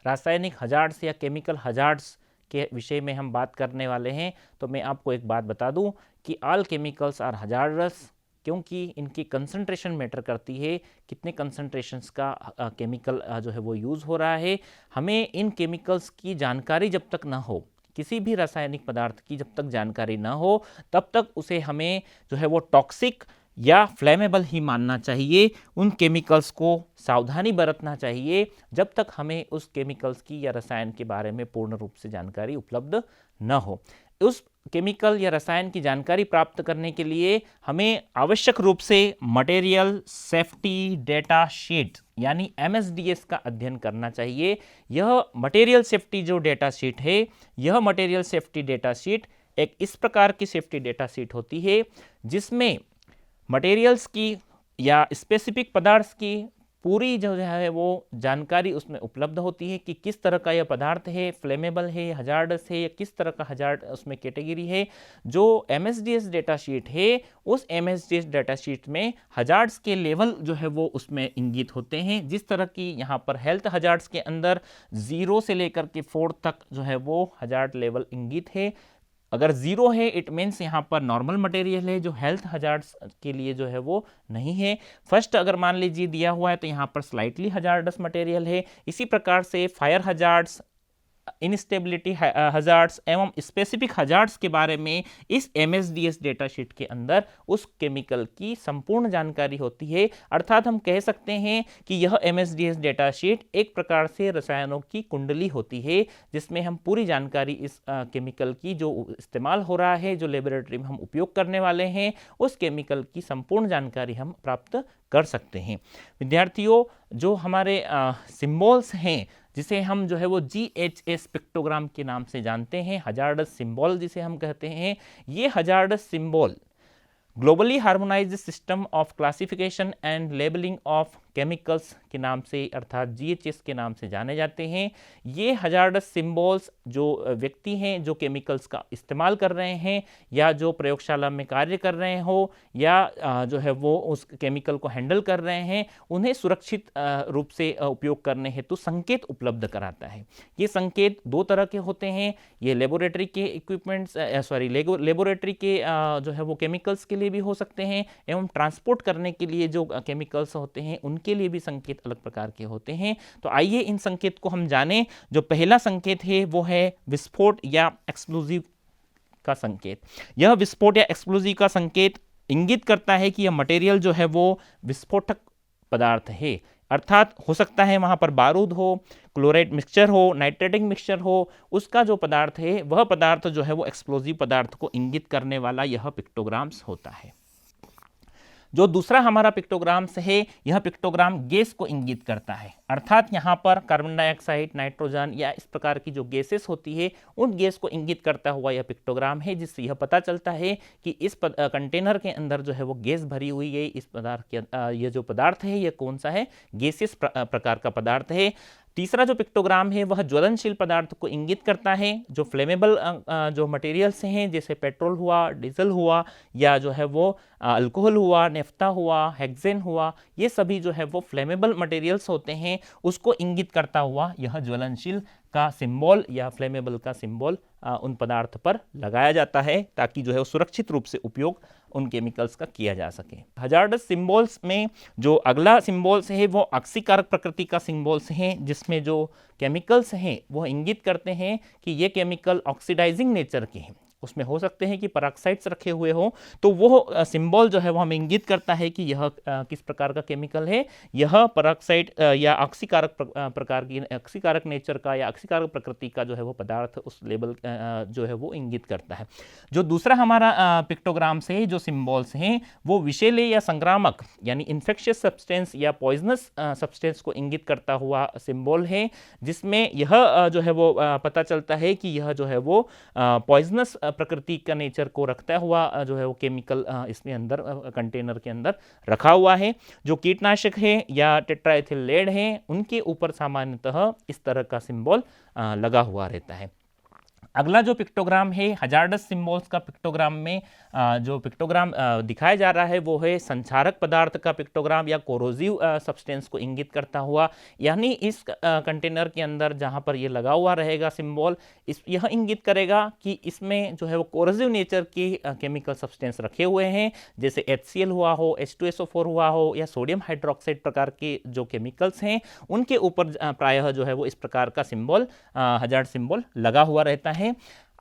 रासायनिक हजार्ड्स या केमिकल हजार्ड्स के विषय में हम बात करने वाले हैं। तो मैं आपको एक बात बता दूं कि ऑल केमिकल्स आर हजार्डस, क्योंकि इनकी कंसंट्रेशन मैटर करती है, कितने कंसंट्रेशंस का केमिकल जो है वो यूज़ हो रहा है। हमें इन केमिकल्स की जानकारी जब तक ना हो, किसी भी रासायनिक पदार्थ की जब तक जानकारी ना हो, तब तक उसे हमें जो है वो टॉक्सिक या फ्लेमेबल ही मानना चाहिए। उन केमिकल्स को सावधानी बरतना चाहिए जब तक हमें उस केमिकल्स की या रसायन के बारे में पूर्ण रूप से जानकारी उपलब्ध न हो। उस केमिकल या रसायन की जानकारी प्राप्त करने के लिए हमें आवश्यक रूप से मटेरियल सेफ्टी डेटा शीट यानी MSDS का अध्ययन करना चाहिए। यह मटेरियल सेफ्टी जो डेटा शीट है, यह मटेरियल सेफ्टी डेटा शीट एक इस प्रकार की सेफ्टी डेटा शीट होती है जिसमें मटेरियल्स की या स्पेसिफिक पदार्थ की पूरी जो है वो जानकारी उसमें उपलब्ध होती है कि किस तरह का यह पदार्थ है, फ्लेमेबल है, हजार्डस है या किस तरह का हजार्ड उसमें कैटेगरी है। जो MSDS डेटा शीट है, उस MSDS डेटा शीट में हजार्ड्स के लेवल जो है वो उसमें इंगित होते हैं। जिस तरह की यहाँ पर हेल्थ हजार्ड्स के अंदर 0 से लेकर के 4 तक जो है वो हजार्ड लेवल इंगित है। अगर 0 है इट मीन्स यहाँ पर नॉर्मल मटेरियल है, जो हेल्थ हजार्ड्स के लिए जो है वो नहीं है। फर्स्ट अगर मान लीजिए दिया हुआ है तो यहाँ पर स्लाइटली हजार्डस मटेरियल है। इसी प्रकार से फायर हजार्ड्स, इनस्टेबिलिटी हजार्ड्स एवं स्पेसिफिक हजार्ड्स के बारे में इस MSDS डेटा शीट के अंदर उस केमिकल की संपूर्ण जानकारी होती है। अर्थात हम कह सकते हैं कि यह MSDS डेटा शीट एक प्रकार से रसायनों की कुंडली होती है, जिसमें हम पूरी जानकारी इस केमिकल की जो इस्तेमाल हो रहा है, जो लेबोरेटरी में हम उपयोग करने वाले हैं, उस केमिकल की संपूर्ण जानकारी हम प्राप्त कर सकते हैं। विद्यार्थियों, जो हमारे सिंबल्स हैं जिसे हम जो है वो GHS स्पेक्ट्रोग्राम के नाम से जानते हैं, हजार्डस सिंबल जिसे हम कहते हैं, ये hazardous symbol globally harmonised system of classification and labelling of chemicals के नाम से अर्थात GHS के नाम से जाने जाते हैं। ये हजार्डस सिंबल्स जो व्यक्ति हैं जो केमिकल्स का इस्तेमाल कर रहे हैं या जो प्रयोगशाला में कार्य कर रहे हो या जो है वो उस केमिकल को हैंडल कर रहे हैं, उन्हें सुरक्षित रूप से उपयोग करने हेतु संकेत उपलब्ध कराता है। ये संकेत 2 तरह के होते हैं। ये लेबोरेटरी के इक्विपमेंट्स लेबोरेटरी के जो है वो केमिकल्स के लिए भी हो सकते हैं एवं ट्रांसपोर्ट करने के लिए जो केमिकल्स होते हैं उनके लिए भी संकेत अलग प्रकार के होते हैं। तो आइए इन संकेत को हम जानें। जो पहला संकेत है वो है विस्फोट या एक्सप्लोजिव का संकेत। यह विस्फोट या एक्सप्लोजिव का संकेत इंगित करता है कि यह मटेरियल जो है वो विस्फोटक पदार्थ है। अर्थात हो सकता है वहाँ पर बारूद हो, क्लोराइड मिक्सचर हो, नाइट्रेटिक मिक्सचर हो, उसका जो पदार्थ है वह पदार्थ जो है वो एक्सप्लोजिव पदार्थ को इंगित करने वाला यह पिक्टोग्राम्स होता है। जो दूसरा हमारा पिक्टोग्राम्स है, यह पिक्टोग्राम गैस को इंगित करता है, अर्थात यहाँ पर कार्बन डाइऑक्साइड, नाइट्रोजन या इस प्रकार की जो गैसेस होती है उन गैस को इंगित करता हुआ यह पिक्टोग्राम है, जिससे यह पता चलता है कि इस कंटेनर के अंदर जो है वो गैस भरी हुई है। इस पदार्थ के ये जो पदार्थ है यह कौन सा है, गैसियस प्रकार का पदार्थ है। तीसरा जो पिक्टोग्राम है वह ज्वलनशील पदार्थ को इंगित करता है। जो फ्लेमेबल जो मटेरियल्स हैं, जैसे पेट्रोल हुआ, डीजल हुआ, या जो है वो अल्कोहल हुआ, नेफ्ता हुआ, हेक्सेन हुआ, ये सभी जो है वो फ्लेमेबल मटेरियल्स होते हैं, उसको इंगित करता हुआ यह ज्वलनशील का सिंबल या फ्लेमेबल का सिंबल उन पदार्थ पर लगाया जाता है, ताकि जो है वो सुरक्षित रूप से उपयोग उन केमिकल्स का किया जा सके। हजार्डस सिंबल्स में जो अगला सिंबल्स है वो ऑक्सीकारक प्रकृति का सिंबल्स हैं, जिसमें जो केमिकल्स हैं वो इंगित करते हैं कि ये केमिकल ऑक्सीडाइजिंग नेचर के हैं। उसमें हो सकते हैं कि पेरोक्साइड्स रखे हुए हो, तो वो सिंबल जो है वो हमें इंगित करता है कि यह किस प्रकार का केमिकल है। यह पेरोक्साइड या ऑक्सीकारक प्रकार की, ऑक्सीकारक नेचर का या ऑक्सीकारक प्रकृति का जो है वो पदार्थ उस लेबल जो है वो इंगित करता है। जो दूसरा हमारा पिक्टोग्राम्स है, जो सिंबल्स हैं, वो विषैले या संक्रामक यानी इन्फेक्शियस सब्सटेंस या पॉइजनस सब्सटेंस को इंगित करता हुआ सिंबल है, जिसमें यह जो है वो पता चलता है कि यह जो है वो पॉइजनस प्रकृति का नेचर को रखता हुआ जो है वो केमिकल इसमें अंदर कंटेनर के अंदर रखा हुआ है। जो कीटनाशक है या टेट्राइथिल लेड है, उनके ऊपर सामान्यतः इस तरह का सिंबल लगा हुआ रहता है। अगला जो पिक्टोग्राम है हजार्डस सिंबल्स का पिक्टोग्राम में जो पिक्टोग्राम दिखाया जा रहा है वो है संक्षारक पदार्थ का पिक्टोग्राम या कोरोजिव सब्सटेंस को इंगित करता हुआ, यानी इस कंटेनर के अंदर जहाँ पर ये लगा हुआ रहेगा सिंबल, यह इंगित करेगा कि इसमें जो है वो कोरोजिव नेचर के केमिकल सब्सटेंस रखे हुए हैं, जैसे HCl हुआ हो, H2SO4 हुआ हो, या सोडियम हाइड्रोक्साइड प्रकार के जो केमिकल्स हैं उनके ऊपर प्रायः जो है वो इस प्रकार का सिंबल हजार्ड सिंबल लगा हुआ रहता है।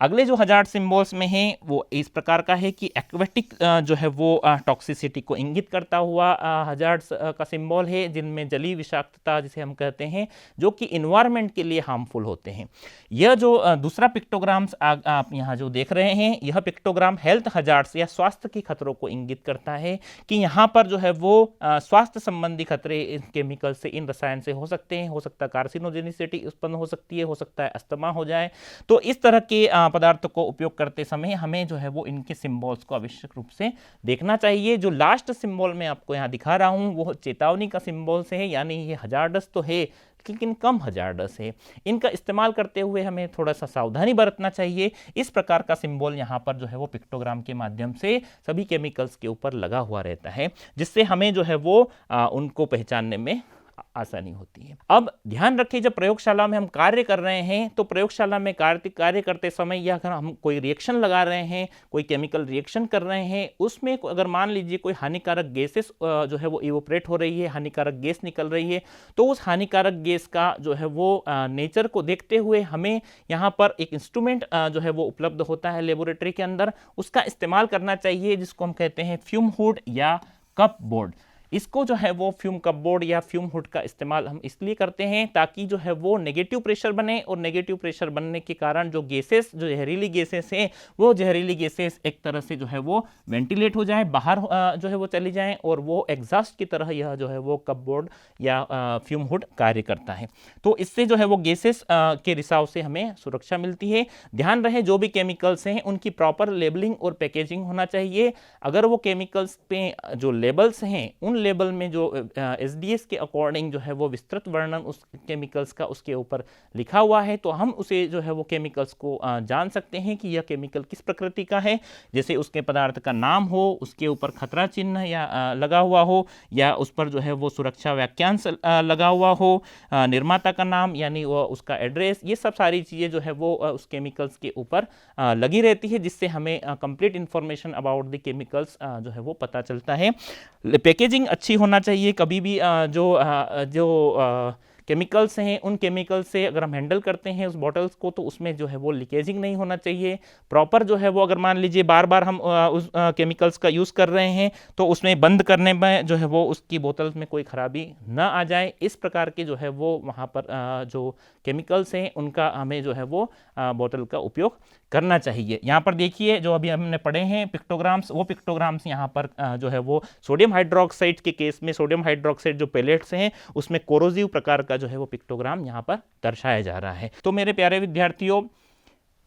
अगले जो हजार्ड सिंबल्स में है वो इस प्रकार का है कि एक्वेटिक जो है वो टॉक्सिसिटी को इंगित करता हुआ हजार्ड का सिंबल है, जिनमें जलीय विषाक्तता जिसे हम कहते हैं, जो कि इन्वायरमेंट के लिए हार्मफुल होते हैं। यह जो दूसरा पिक्टोग्राम्स आप यहाँ जो देख रहे हैं, यह पिक्टोग्राम हेल्थ हजार्ड्स या स्वास्थ्य के खतरों को इंगित करता है कि यहाँ पर जो है वो स्वास्थ्य संबंधी खतरे इन केमिकल से, इन रसायन से हो सकते हैं। हो सकता है कार्सिनोजेनिसिटी उत्पन्न हो सकती है, हो सकता है अस्थमा हो जाए। तो इस तरह के पदार्थों को उपयोग करते समय हमें जो है वो इनके सिंबल्स को आवश्यक रूप से देखना चाहिए। जो लास्ट सिंबल मैं आपको यहाँ दिखा रहा हूँ वो चेतावनी का सिंबल से है, यानी ये हजार्डस तो है लेकिन कम हजार्डस है। इनका इस्तेमाल करते हुए हमें थोड़ा सा सावधानी बरतना चाहिए। इस प्रकार का सिंबल यहाँ पर जो है वो पिक्टोग्राम के माध्यम से सभी केमिकल्स के ऊपर लगा हुआ रहता है, जिससे हमें जो है वो उनको पहचानने में आसानी होती है। अब ध्यान रखिए, जब प्रयोगशाला में हम कार्य कर रहे हैं तो प्रयोगशाला में कार्य करते समय या अगर हम कोई रिएक्शन लगा रहे हैं, कोई केमिकल रिएक्शन कर रहे हैं, उसमें अगर मान लीजिए कोई हानिकारक गैसेस जो है वो इवोपरेट हो रही है, हानिकारक गैस निकल रही है, तो उस हानिकारक गैस का जो है वो नेचर को देखते हुए हमें यहाँ पर एक इंस्ट्रूमेंट जो है वो उपलब्ध होता है लेबोरेटरी के अंदर, उसका इस्तेमाल करना चाहिए, जिसको हम कहते हैं फ्यूम हुड या कप बोर्ड। इसको जो है वो फ्यूम कपबोर्ड या फ्यूम हुड का इस्तेमाल हम इसलिए करते हैं ताकि जो है वो नेगेटिव प्रेशर बने, और नेगेटिव प्रेशर बनने के कारण जो गैसेस, जो जहरीली गैसेस हैं, वो जहरीली गैसेस एक तरह से जो है वो वेंटिलेट हो जाए, बाहर जो है वो चली जाएं, और वो एग्जॉस्ट की तरह यह जो है वो कपबोर्ड या फ्यूम हुड कार्य करता है। तो इससे जो है वो गैसेस के रिसाव से हमें सुरक्षा मिलती है। ध्यान रहे जो भी केमिकल्स हैं उनकी प्रॉपर लेबलिंग और पैकेजिंग होना चाहिए। अगर वो केमिकल्स पे जो लेबल्स हैं उन लेबल में जो SDS के अकॉर्डिंग जो है वो विस्तृत वर्णन उस केमिकल्स का उसके ऊपर लिखा हुआ है, तो हम उसे जो है वो केमिकल्स को जान सकते हैं कि यह केमिकल किस प्रकृति का है। जैसे उसके पदार्थ का नाम हो, उसके ऊपर खतरा चिन्ह या लगा हुआ हो, या उस पर जो है वो सुरक्षा वाक्यांश लगा हुआ हो, निर्माता का नाम यानी वो उसका एड्रेस, ये सब सारी चीज़ें जो है वो उस केमिकल्स के ऊपर लगी रहती है, जिससे हमें complete information about the chemicals जो है वो पता चलता है। पैकेजिंग अच्छी होना चाहिए। कभी भी जो केमिकल्स हैं उन केमिकल से अगर हम हैंडल करते हैं उस बॉटल्स को, तो उसमें जो है वो लीकेजिंग नहीं होना चाहिए। प्रॉपर जो है वो अगर मान लीजिए बार बार हम उस केमिकल्स का यूज़ कर रहे हैं तो उसमें बंद करने में जो है वो उसकी बोतल्स में कोई खराबी ना आ जाए, इस प्रकार के जो है वो वहाँ पर जो केमिकल्स हैं उनका हमें जो है वो बोतल का उपयोग करना चाहिए। यहाँ पर देखिए जो अभी हमने पढ़े हैं पिक्टोग्राम्स, वो पिक्टोग्राम्स यहाँ पर जो है वो सोडियम हाइड्रोक्साइड के केस में सोडियम हाइड्रोक्साइड जो पेलेट्स हैं उसमें कोरोजिव प्रकार का जो है वो पिक्टोग्राम यहाँ पर दर्शाया जा रहा है। तो मेरे प्यारे विद्यार्थियों,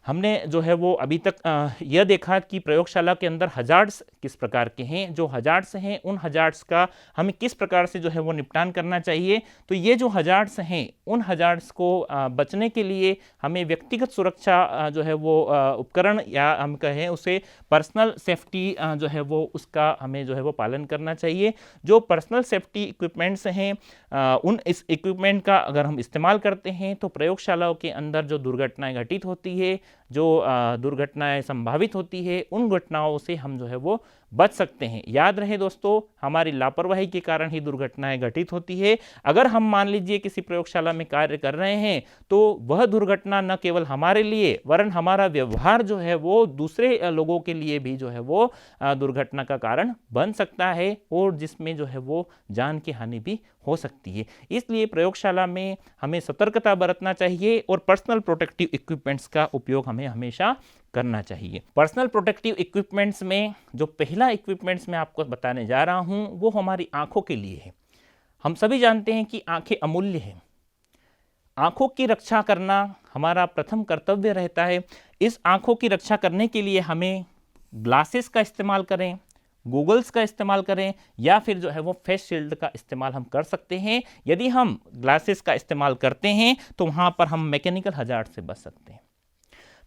हमने जो है वो अभी तक यह देखा कि प्रयोगशाला के अंदर हजार्ड्स किस प्रकार के हैं, जो हजार्ड्स हैं उन हजार्ड्स का हमें किस प्रकार से जो है वो निपटान करना चाहिए। तो ये जो हजार्ड्स हैं उन हजार्ड्स को बचने के लिए हमें व्यक्तिगत सुरक्षा जो है वो उपकरण या हम कहें उसे पर्सनल सेफ्टी जो है वो उसका हमें जो है वो पालन करना चाहिए। जो पर्सनल सेफ्टी इक्विपमेंट्स हैं उन इस इक्विपमेंट का अगर हम इस्तेमाल करते हैं तो प्रयोगशालाओं के अंदर जो दुर्घटनाएं घटित होती है, जो दुर्घटनाएं संभावित होती है, उन घटनाओं से हम जो है वो बच सकते हैं। याद रहे दोस्तों, हमारी लापरवाही के कारण ही दुर्घटनाएं घटित होती है। अगर हम मान लीजिए किसी प्रयोगशाला में कार्य कर रहे हैं तो वह दुर्घटना न केवल हमारे लिए वरन हमारा व्यवहार जो है वो दूसरे लोगों के लिए भी जो है वो दुर्घटना का कारण बन सकता है और जिसमें जो है वो जान की हानि भी हो सकती है। इसलिए प्रयोगशाला में हमें सतर्कता बरतना चाहिए और पर्सनल प्रोटेक्टिव इक्विपमेंट्स का उपयोग हमें हमेशा करना चाहिए। पर्सनल प्रोटेक्टिव इक्विपमेंट्स में जो पहला इक्विपमेंट्स मैं आपको बताने जा रहा हूं वो हमारी आंखों के लिए है। हम सभी जानते हैं कि आंखें अमूल्य हैं। आंखों की रक्षा करना हमारा प्रथम कर्तव्य रहता है। इस आंखों की रक्षा करने के लिए हमें ग्लासेस का इस्तेमाल करें, गूगल्स का इस्तेमाल करें या फिर जो है वो फेस शील्ड का इस्तेमाल हम कर सकते हैं। यदि हम ग्लासेस का इस्तेमाल करते हैं तो वहाँ पर हम मैकेनिकल हजार्ड से बच सकते हैं।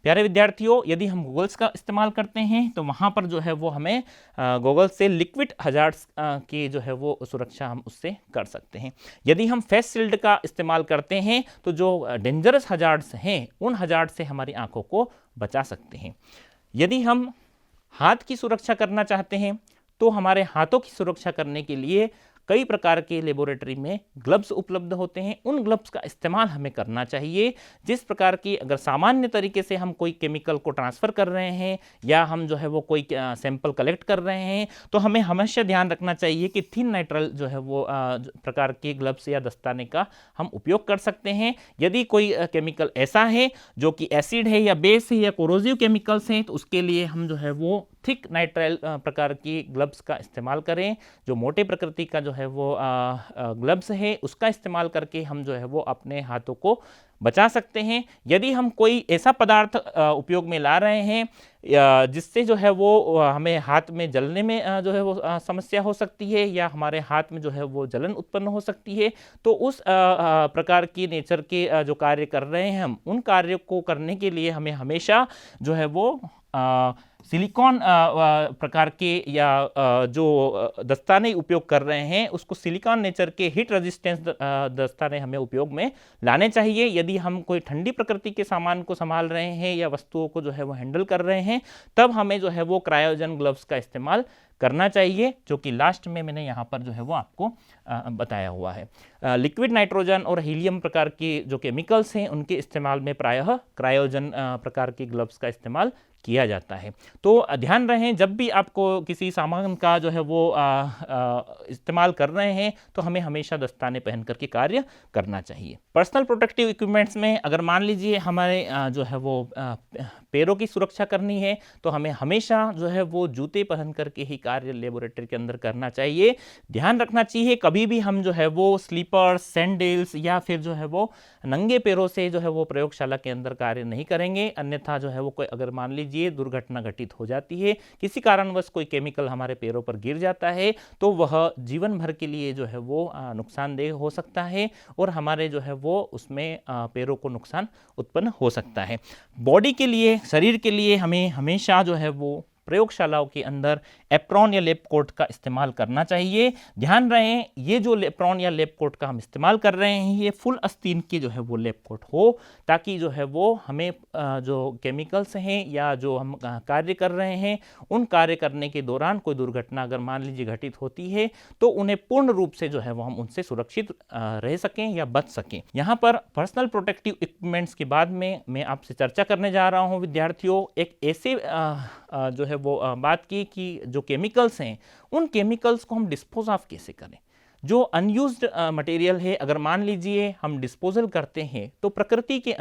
प्यारे विद्यार्थियों, यदि हम गूगल्स का इस्तेमाल करते हैं तो वहाँ पर जो है वो हमें गूगल्स से लिक्विड हजार्ड्स की जो है वो सुरक्षा हम उससे कर सकते हैं। यदि हम फेस शील्ड का इस्तेमाल करते हैं तो जो डेंजरस हजार्ड्स हैं उन हजार्ड से हमारी आंखों को बचा सकते हैं। यदि हम हाथ की सुरक्षा करना चाहते हैं तो हमारे हाथों की सुरक्षा करने के लिए कई प्रकार के लेबोरेटरी में ग्लव्स उपलब्ध होते हैं। उन ग्लव्स का इस्तेमाल हमें करना चाहिए। जिस प्रकार की अगर सामान्य तरीके से हम कोई केमिकल को ट्रांसफ़र कर रहे हैं या हम जो है वो कोई सैंपल कलेक्ट कर रहे हैं तो हमें हमेशा ध्यान रखना चाहिए कि थिन नाइट्राइल जो है वो प्रकार के ग्लव्स या दस्ताने का हम उपयोग कर सकते हैं। यदि कोई केमिकल ऐसा है जो कि एसिड है या बेस है या कोरोजिव केमिकल्स हैं तो उसके लिए हम जो है वो थिक नाइट्राइल प्रकार की ग्लव्स का इस्तेमाल करें। जो मोटे प्रकृति का जो है वो ग्लव्स है उसका इस्तेमाल करके हम जो है वो अपने हाथों को बचा सकते हैं। यदि हम कोई ऐसा पदार्थ उपयोग में ला रहे हैं जिससे जो है वो हमें हाथ में जलने में जो है वो समस्या हो सकती है या हमारे हाथ में जो है वो जलन उत्पन्न हो सकती है तो उस प्रकार की नेचर के जो कार्य कर रहे हैं हम उन कार्यों को करने के लिए हमें हमेशा जो है वो सिलिकॉन प्रकार के या जो दस्ताने उपयोग कर रहे हैं उसको सिलिकॉन नेचर के हीट रेजिस्टेंस दस्ताने हमें उपयोग में लाने चाहिए। यदि हम कोई ठंडी प्रकृति के सामान को संभाल रहे हैं या वस्तुओं को जो है वो हैंडल कर रहे हैं तब हमें जो है वो क्रायोजन ग्लव्स का इस्तेमाल करना चाहिए, जो कि लास्ट में मैंने यहाँ पर जो है वो आपको बताया हुआ है। लिक्विड नाइट्रोजन और हीलियम प्रकार के जो केमिकल्स हैं उनके इस्तेमाल में प्रायः क्रायोजन प्रकार के ग्लव्स का इस्तेमाल किया जाता है। तो ध्यान रहे जब भी आपको किसी सामान का जो है वो इस्तेमाल कर रहे हैं तो हमें हमेशा दस्ताने पहन करके कार्य करना चाहिए। पर्सनल प्रोटेक्टिव इक्विपमेंट्स में अगर मान लीजिए हमारे जो है वो पैरों की सुरक्षा करनी है तो हमें हमेशा जो है वो जूते पहन करके ही कार्य लेबोरेटरी के अंदर करना चाहिए। ध्यान रखना चाहिए कभी भी हम जो है वो स्लीपर्स, सैंडल्स या फिर जो है वो नंगे पैरों से जो है वो प्रयोगशाला के अंदर कार्य नहीं करेंगे। अन्यथा जो है वो कोई अगर मान लीजिए दुर्घटना घटित हो जाती है, किसी कारणवश कोई केमिकल हमारे पैरों पर गिर जाता है तो वह जीवन भर के लिए जो है वो नुकसानदेह हो सकता है और हमारे जो है वो उसमें पैरों को नुकसान उत्पन्न हो सकता है। बॉडी के लिए, शरीर के लिए हमें हमेशा जो है वो प्रयोगशालाओं के अंदर एप्रॉन या लैब कोट का इस्तेमाल करना चाहिए। ध्यान रहे ये जो एप्रॉन या लैब कोट का हम इस्तेमाल कर रहे हैं ये फुल आस्तीन की जो है वो लैब कोट हो, ताकि जो है वो हमें जो केमिकल्स हैं या जो हम कार्य कर रहे हैं उन कार्य करने के दौरान कोई दुर्घटना अगर मान लीजिए घटित होती है तो उन्हें पूर्ण रूप से जो है वो हम उनसे सुरक्षित रह सकें या बच सकें। यहाँ पर पर्सनल प्रोटेक्टिव इक्विपमेंट्स के बाद में मैं आपसे चर्चा करने जा रहा हूँ विद्यार्थियों एक ऐसे जो है वो बात की कि जो केमिकल्स हैं उन केमिकल्स को हम डिस्पोज ऑफ कैसे करें। जो अनयूज्ड मटेरियल है अगर मान लीजिए हम डिस्पोजल करते हैं तो प्रकृति के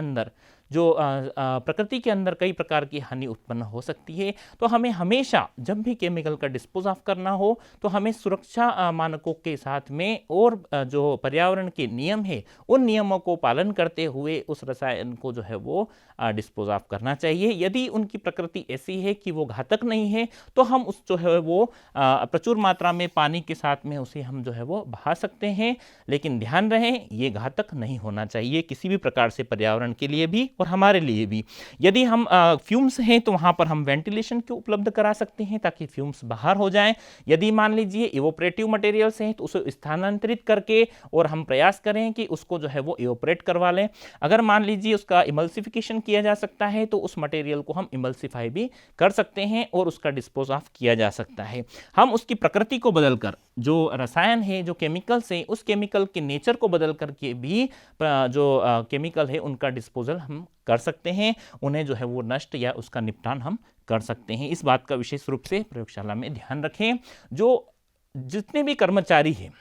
अंदर कई प्रकार की हानि उत्पन्न हो सकती है। तो हमें हमेशा जब भी केमिकल का डिस्पोज ऑफ करना हो तो हमें सुरक्षा मानकों के साथ में और जो पर्यावरण के नियम है उन नियमों को पालन करते हुए उस रसायन को जो है वो डिस्पोज ऑफ करना चाहिए। यदि उनकी प्रकृति ऐसी है कि वो घातक नहीं है तो हम उस जो है वो प्रचुर मात्रा में पानी के साथ में उसे हम जो है वो बहा सकते हैं, लेकिन ध्यान रहे ये घातक नहीं होना चाहिए किसी भी प्रकार से पर्यावरण के लिए भी और हमारे लिए भी। यदि हम फ्यूम्स हैं तो वहाँ पर हम वेंटिलेशन को उपलब्ध करा सकते हैं ताकि फ्यूम्स बाहर हो जाएं। यदि मान लीजिए इवोपरेटिव मटेरियल्स हैं तो उसे स्थानांतरित करके और हम प्रयास करें कि उसको जो है वो इवोपरेट करवा लें। अगर मान लीजिए उसका इमल्सिफिकेशन किया जा सकता है तो उस मटेरियल को हम इमल्सिफाई भी कर सकते हैं और उसका डिस्पोज ऑफ किया जा सकता है। हम उसकी प्रकृति को बदलकर जो रसायन है जो केमिकल्स हैं उस केमिकल के नेचर को बदल करके भी जो केमिकल है उनका डिस्पोजल हम कर सकते हैं, उन्हें जो है वो नष्ट या उसका निपटान हम कर सकते हैं। इस बात का विशेष रूप से प्रयोगशाला में ध्यान रखें। जो जितने भी कर्मचारी हैं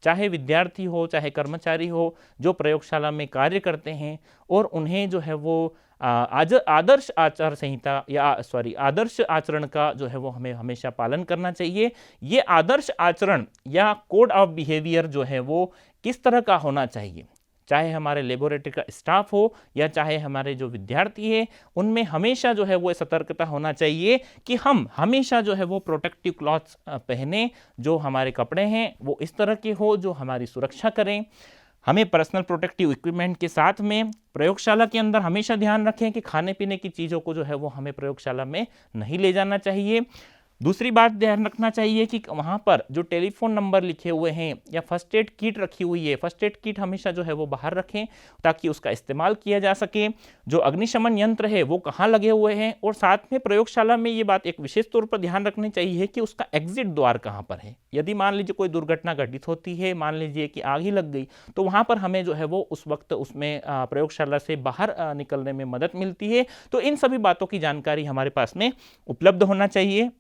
चाहे विद्यार्थी हो चाहे कर्मचारी हो जो प्रयोगशाला में कार्य करते हैं और उन्हें जो है वो आदर्श आचार संहिता या आदर्श आचरण का जो है वो हमें हमेशा पालन करना चाहिए। ये आदर्श आचरण या कोड ऑफ बिहेवियर जो है वो किस तरह का होना चाहिए, चाहे हमारे लेबोरेटरी का स्टाफ हो या चाहे हमारे जो विद्यार्थी है उनमें हमेशा जो है वो सतर्कता होना चाहिए कि हम हमेशा जो है वो प्रोटेक्टिव क्लॉथ्स पहने, जो हमारे कपड़े हैं वो इस तरह के हो जो हमारी सुरक्षा करें। हमें पर्सनल प्रोटेक्टिव इक्विपमेंट के साथ में प्रयोगशाला के अंदर हमेशा ध्यान रखें कि खाने पीने की चीज़ों को जो है वो हमें प्रयोगशाला में नहीं ले जाना चाहिए। दूसरी बात ध्यान रखना चाहिए कि वहाँ पर जो टेलीफोन नंबर लिखे हुए हैं या फर्स्ट एड किट रखी हुई है, फर्स्ट एड किट हमेशा जो है वो बाहर रखें ताकि उसका इस्तेमाल किया जा सके। जो अग्निशमन यंत्र है वो कहाँ लगे हुए हैं, और साथ में प्रयोगशाला में ये बात एक विशेष तौर पर ध्यान रखनी चाहिए कि उसका एग्जिट द्वार कहाँ पर है। यदि मान लीजिए कोई दुर्घटना घटित होती है, मान लीजिए कि आग ही लग गई, तो वहाँ पर हमें जो है वो उस वक्त उसमें प्रयोगशाला से बाहर निकलने में मदद मिलती है। तो इन सभी बातों की जानकारी हमारे पास में उपलब्ध होना चाहिए।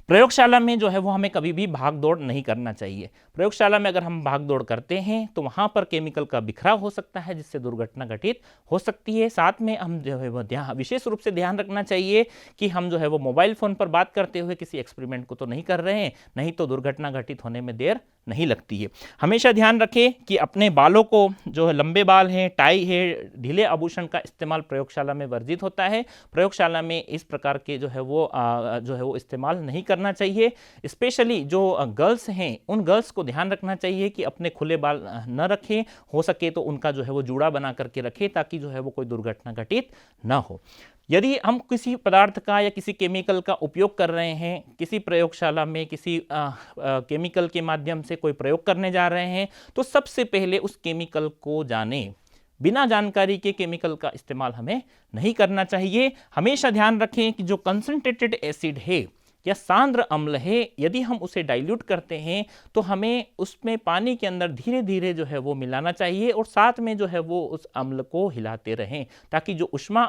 प्रयोगशाला में जो है वो हमें कभी भी भाग दौड़ नहीं करना चाहिए। प्रयोगशाला में अगर हम भाग दौड़ करते हैं तो वहाँ पर केमिकल का बिखराव हो सकता है जिससे दुर्घटना घटित हो सकती है। साथ में हम जो है वो विशेष रूप से ध्यान रखना चाहिए कि हम जो है वो मोबाइल फ़ोन पर बात करते हुए किसी एक्सपेरिमेंट को तो नहीं कर रहे हैं, नहीं तो दुर्घटना घटित होने में देर नहीं लगती है। हमेशा ध्यान रखें कि अपने बालों को, जो है लंबे बाल हैं, टाई है, ढीले आभूषण का इस्तेमाल प्रयोगशाला में वर्जित होता है। प्रयोगशाला में इस प्रकार के जो है वो इस्तेमाल नहीं करना चाहिए। स्पेशली जो गर्ल्स हैं उन गर्ल्स को ध्यान रखना चाहिए कि अपने खुले बाल न रखें, हो सके तो उनका जो है वो जूड़ा बना करके रखें ताकि जो है वो कोई दुर्घटना घटित न हो। यदि हम किसी पदार्थ का या किसी केमिकल का उपयोग कर रहे हैं, किसी प्रयोगशाला में किसी केमिकल के माध्यम से कोई प्रयोग करने जा रहे हैं, तो सबसे पहले उस केमिकल को जानें। बिना जानकारी के केमिकल का इस्तेमाल हमें नहीं करना चाहिए। हमेशा ध्यान रखें कि जो कंसंट्रेटेड एसिड है या सांद्र अम्ल है, यदि हम उसे डाइल्यूट करते हैं तो हमें उसमें पानी के अंदर धीरे धीरे जो है वो मिलाना चाहिए और साथ में जो है वो उस अम्ल को हिलाते रहें ताकि जो ऊष्मा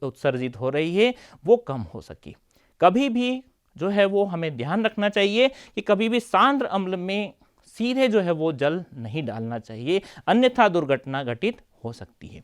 उत्सर्जित हो रही है वो कम हो सके। कभी भी जो है वो हमें ध्यान रखना चाहिए कि कभी भी सांद्र अम्ल में सीधे जो है वो जल नहीं डालना चाहिए, अन्यथा दुर्घटना घटित हो सकती है।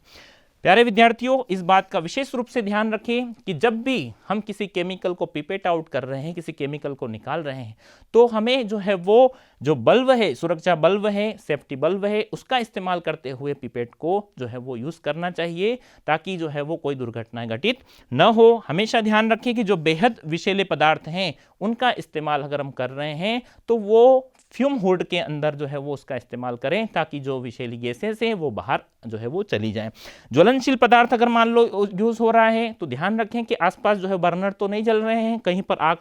प्यारे विद्यार्थियों, इस बात का विशेष रूप से ध्यान रखें कि जब भी हम किसी केमिकल को पिपेट आउट कर रहे हैं, किसी केमिकल को निकाल रहे हैं, तो हमें जो है वो जो बल्ब है, सुरक्षा बल्ब है, सेफ्टी बल्ब है, उसका इस्तेमाल करते हुए पिपेट को जो है वो यूज़ करना चाहिए ताकि जो है वो कोई दुर्घटना घटित न हो। हमेशा ध्यान रखें कि जो बेहद विषैले पदार्थ हैं उनका इस्तेमाल अगर हम कर रहे हैं तो वो फ्यूम हुड के अंदर जो है वो उसका इस्तेमाल करें, ताकि जो विषैली गैसेस हैं वो बाहर जो है वो चली जाएं। ज्वलनशील पदार्थ अगर मान लो यूज़ हो रहा है तो ध्यान रखें कि आसपास जो है बर्नर तो नहीं जल रहे हैं, कहीं पर आग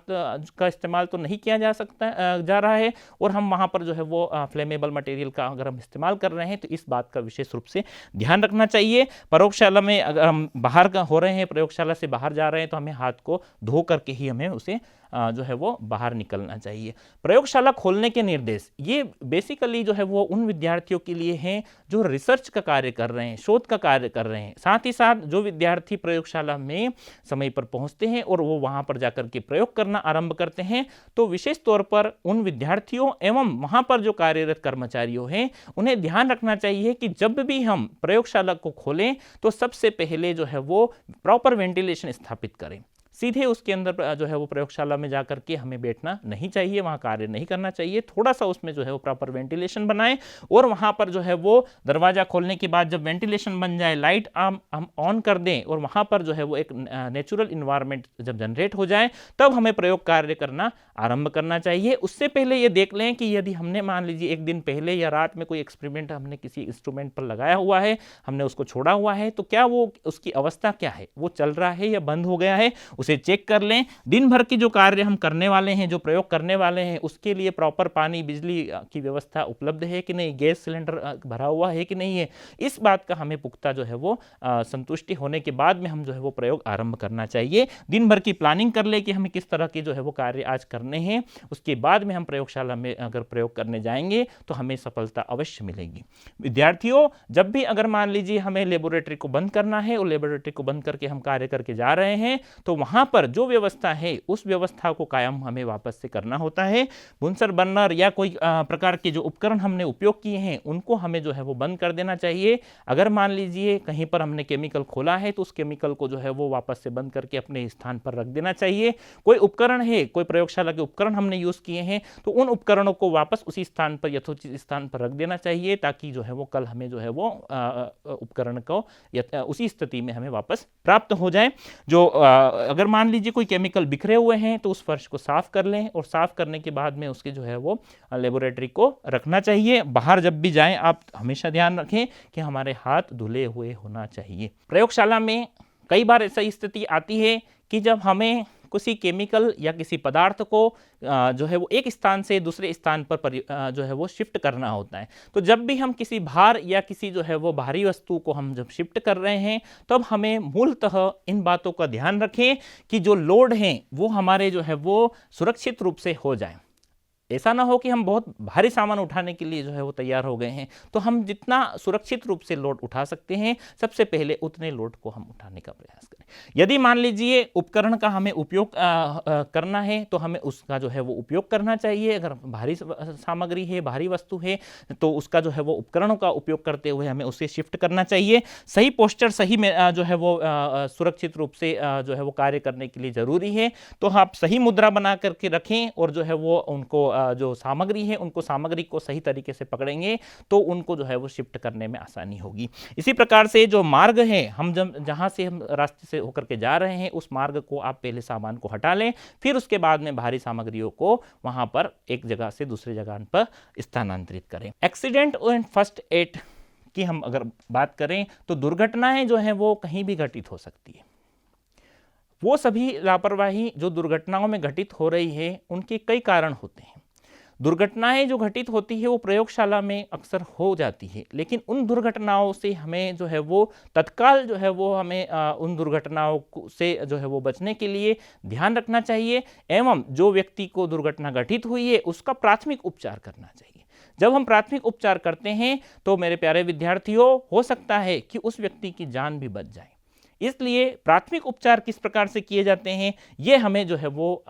का इस्तेमाल तो नहीं किया जा रहा है, और हम वहाँ पर जो है वो फ्लेमेबल मटेरियल का अगर हम इस्तेमाल कर रहे हैं तो इस बात का विशेष रूप से ध्यान रखना चाहिए। प्रयोगशाला में अगर हम बाहर का हो रहे हैं, प्रयोगशाला से बाहर जा रहे हैं, तो हमें हाथ को धो करके ही हमें उसे जो है वो बाहर निकलना चाहिए। प्रयोगशाला खोलने के निर्देश ये बेसिकली जो है वो उन विद्यार्थियों के लिए हैं जो रिसर्च का कार्य कर रहे हैं, शोध का कार्य कर रहे हैं। साथ ही साथ जो विद्यार्थी प्रयोगशाला में समय पर पहुंचते हैं और वो वहां पर जाकर के प्रयोग करना आरंभ करते हैं, तो विशेष तौर पर उन विद्यार्थियों एवं वहां पर जो कार्यरत कर्मचारियों हैं उन्हें ध्यान रखना चाहिए कि जब भी हम प्रयोगशाला को खोलें तो सबसे पहले जो है वो प्रॉपर वेंटिलेशन स्थापित करें। सीधे उसके अंदर जो है वो प्रयोगशाला में जाकर के हमें बैठना नहीं चाहिए, वहाँ कार्य नहीं करना चाहिए। थोड़ा सा उसमें जो है वो प्रॉपर वेंटिलेशन बनाएं, और वहाँ पर जो है वो दरवाज़ा खोलने के बाद जब वेंटिलेशन बन जाए, लाइट हम ऑन कर दें, और वहाँ पर जो है वो एक नेचुरल इन्वायरमेंट जब जनरेट हो जाए तब हमें प्रयोग कार्य करना आरंभ करना चाहिए। उससे पहले ये देख लें कि यदि हमने मान लीजिए एक दिन पहले या रात में कोई एक्सपेरिमेंट हमने किसी इंस्ट्रूमेंट पर लगाया हुआ है, हमने उसको छोड़ा हुआ है, तो क्या वो उसकी अवस्था क्या है, वो चल रहा है या बंद हो गया है, उसे चेक कर लें। दिन भर की जो कार्य हम करने वाले हैं, जो प्रयोग करने वाले हैं, उसके लिए प्रॉपर पानी बिजली की व्यवस्था उपलब्ध है कि नहीं, गैस सिलेंडर भरा हुआ है कि नहीं है, इस बात का हमें पुख्ता जो है वो संतुष्टि होने के बाद में हम जो है वो प्रयोग आरंभ करना चाहिए। दिन भर की प्लानिंग कर ले कि हमें किस तरह के जो है वो कार्य आज करने हैं, उसके बाद में हम प्रयोगशाला में अगर प्रयोग करने जाएंगे तो हमें सफलता अवश्य मिलेगी। विद्यार्थियों, जब भी अगर मान लीजिए हमें लेबोरेटरी को बंद करना है और लेबोरेटरी को बंद करके हम कार्य करके जा रहे हैं, तो वहां पर जो व्यवस्था है उस व्यवस्था को कायम हमें वापस से करना होता है। बुनसर बर्नर या कोई प्रकार के जो उपकरण हमने उपयोग किए हैं उनको हमें जो है वो बंद कर देना चाहिए। अगर मान लीजिए कहीं पर हमने केमिकल खोला है तो उस केमिकल को जो है वो वापस से बंद करके अपने स्थान पर रख देना चाहिए। कोई उपकरण है, कोई प्रयोगशाला के उपकरण हमने यूज किए हैं तो उन उपकरणों को वापस उसी स्थान पर, यथोचित स्थान पर रख देना चाहिए, ताकि जो है वो कल हमें जो है वो उपकरण को उसी स्थिति में हमें वापस प्राप्त हो जाए। जो अगर मान लीजिए कोई केमिकल बिखरे हुए हैं तो उस फर्श को साफ कर लें, और साफ करने के बाद में उसके जो है वो लेबोरेटरी को रखना चाहिए। बाहर जब भी जाएं आप हमेशा ध्यान रखें कि हमारे हाथ धुले हुए होना चाहिए। प्रयोगशाला में कई बार ऐसी स्थिति आती है कि जब हमें किसी केमिकल या किसी पदार्थ को जो है वो एक स्थान से दूसरे स्थान पर जो है वो शिफ्ट करना होता है। तो जब भी हम किसी भार या किसी जो है वो भारी वस्तु को हम जब शिफ्ट कर रहे हैं तब हमें मूलतः इन बातों का ध्यान रखें कि जो लोड हैं वो हमारे जो है वो सुरक्षित रूप से हो जाए। ऐसा ना हो कि हम बहुत भारी सामान उठाने के लिए जो है वो तैयार हो गए हैं, तो हम जितना सुरक्षित रूप से लोड उठा सकते हैं सबसे पहले उतने लोड को हम उठाने का प्रयास करें। यदि मान लीजिए उपकरण का हमें उपयोग करना है तो हमें उसका जो है वो उपयोग करना चाहिए। अगर भारी सामग्री है, भारी वस्तु है, तो उसका जो है वो उपकरणों का उपयोग करते हुए हमें उसे शिफ्ट करना चाहिए। सही पोस्चर, सही में जो है वो सुरक्षित रूप से जो है वो कार्य करने के लिए जरूरी है। तो आप सही मुद्रा बना करके रखें और जो है वो उनको जो सामग्री है उनको सामग्री को सही तरीके से पकड़ेंगे तो उनको जो है वो शिफ्ट करने में आसानी होगी। इसी प्रकार से जो मार्ग है, हम जहां से हम रास्ते से होकर के जा रहे हैं उस मार्ग को आप पहले सामान को हटा लें, फिर उसके बाद में भारी सामग्रियों को वहां पर एक जगह से दूसरी जगह पर स्थानांतरित करें। एक्सीडेंट एंड फर्स्ट एड की हम अगर बात करें तो दुर्घटनाएं जो है वो कहीं भी घटित हो सकती है। वो सभी लापरवाही जो दुर्घटनाओं में घटित हो रही है उनके कई कारण होते हैं। दुर्घटनाएं जो घटित होती है वो प्रयोगशाला में अक्सर हो जाती है, लेकिन उन दुर्घटनाओं से हमें जो है वो तत्काल जो है वो हमें उन दुर्घटनाओं से जो है वो बचने के लिए ध्यान रखना चाहिए, एवं जो व्यक्ति को दुर्घटना घटित हुई है उसका प्राथमिक उपचार करना चाहिए। जब हम प्राथमिक उपचार करते हैं तो मेरे प्यारे विद्यार्थियों, हो सकता है कि उस व्यक्ति की जान भी बच जाए। इसलिए प्राथमिक उपचार किस प्रकार से किए जाते हैं ये हमें जो है वो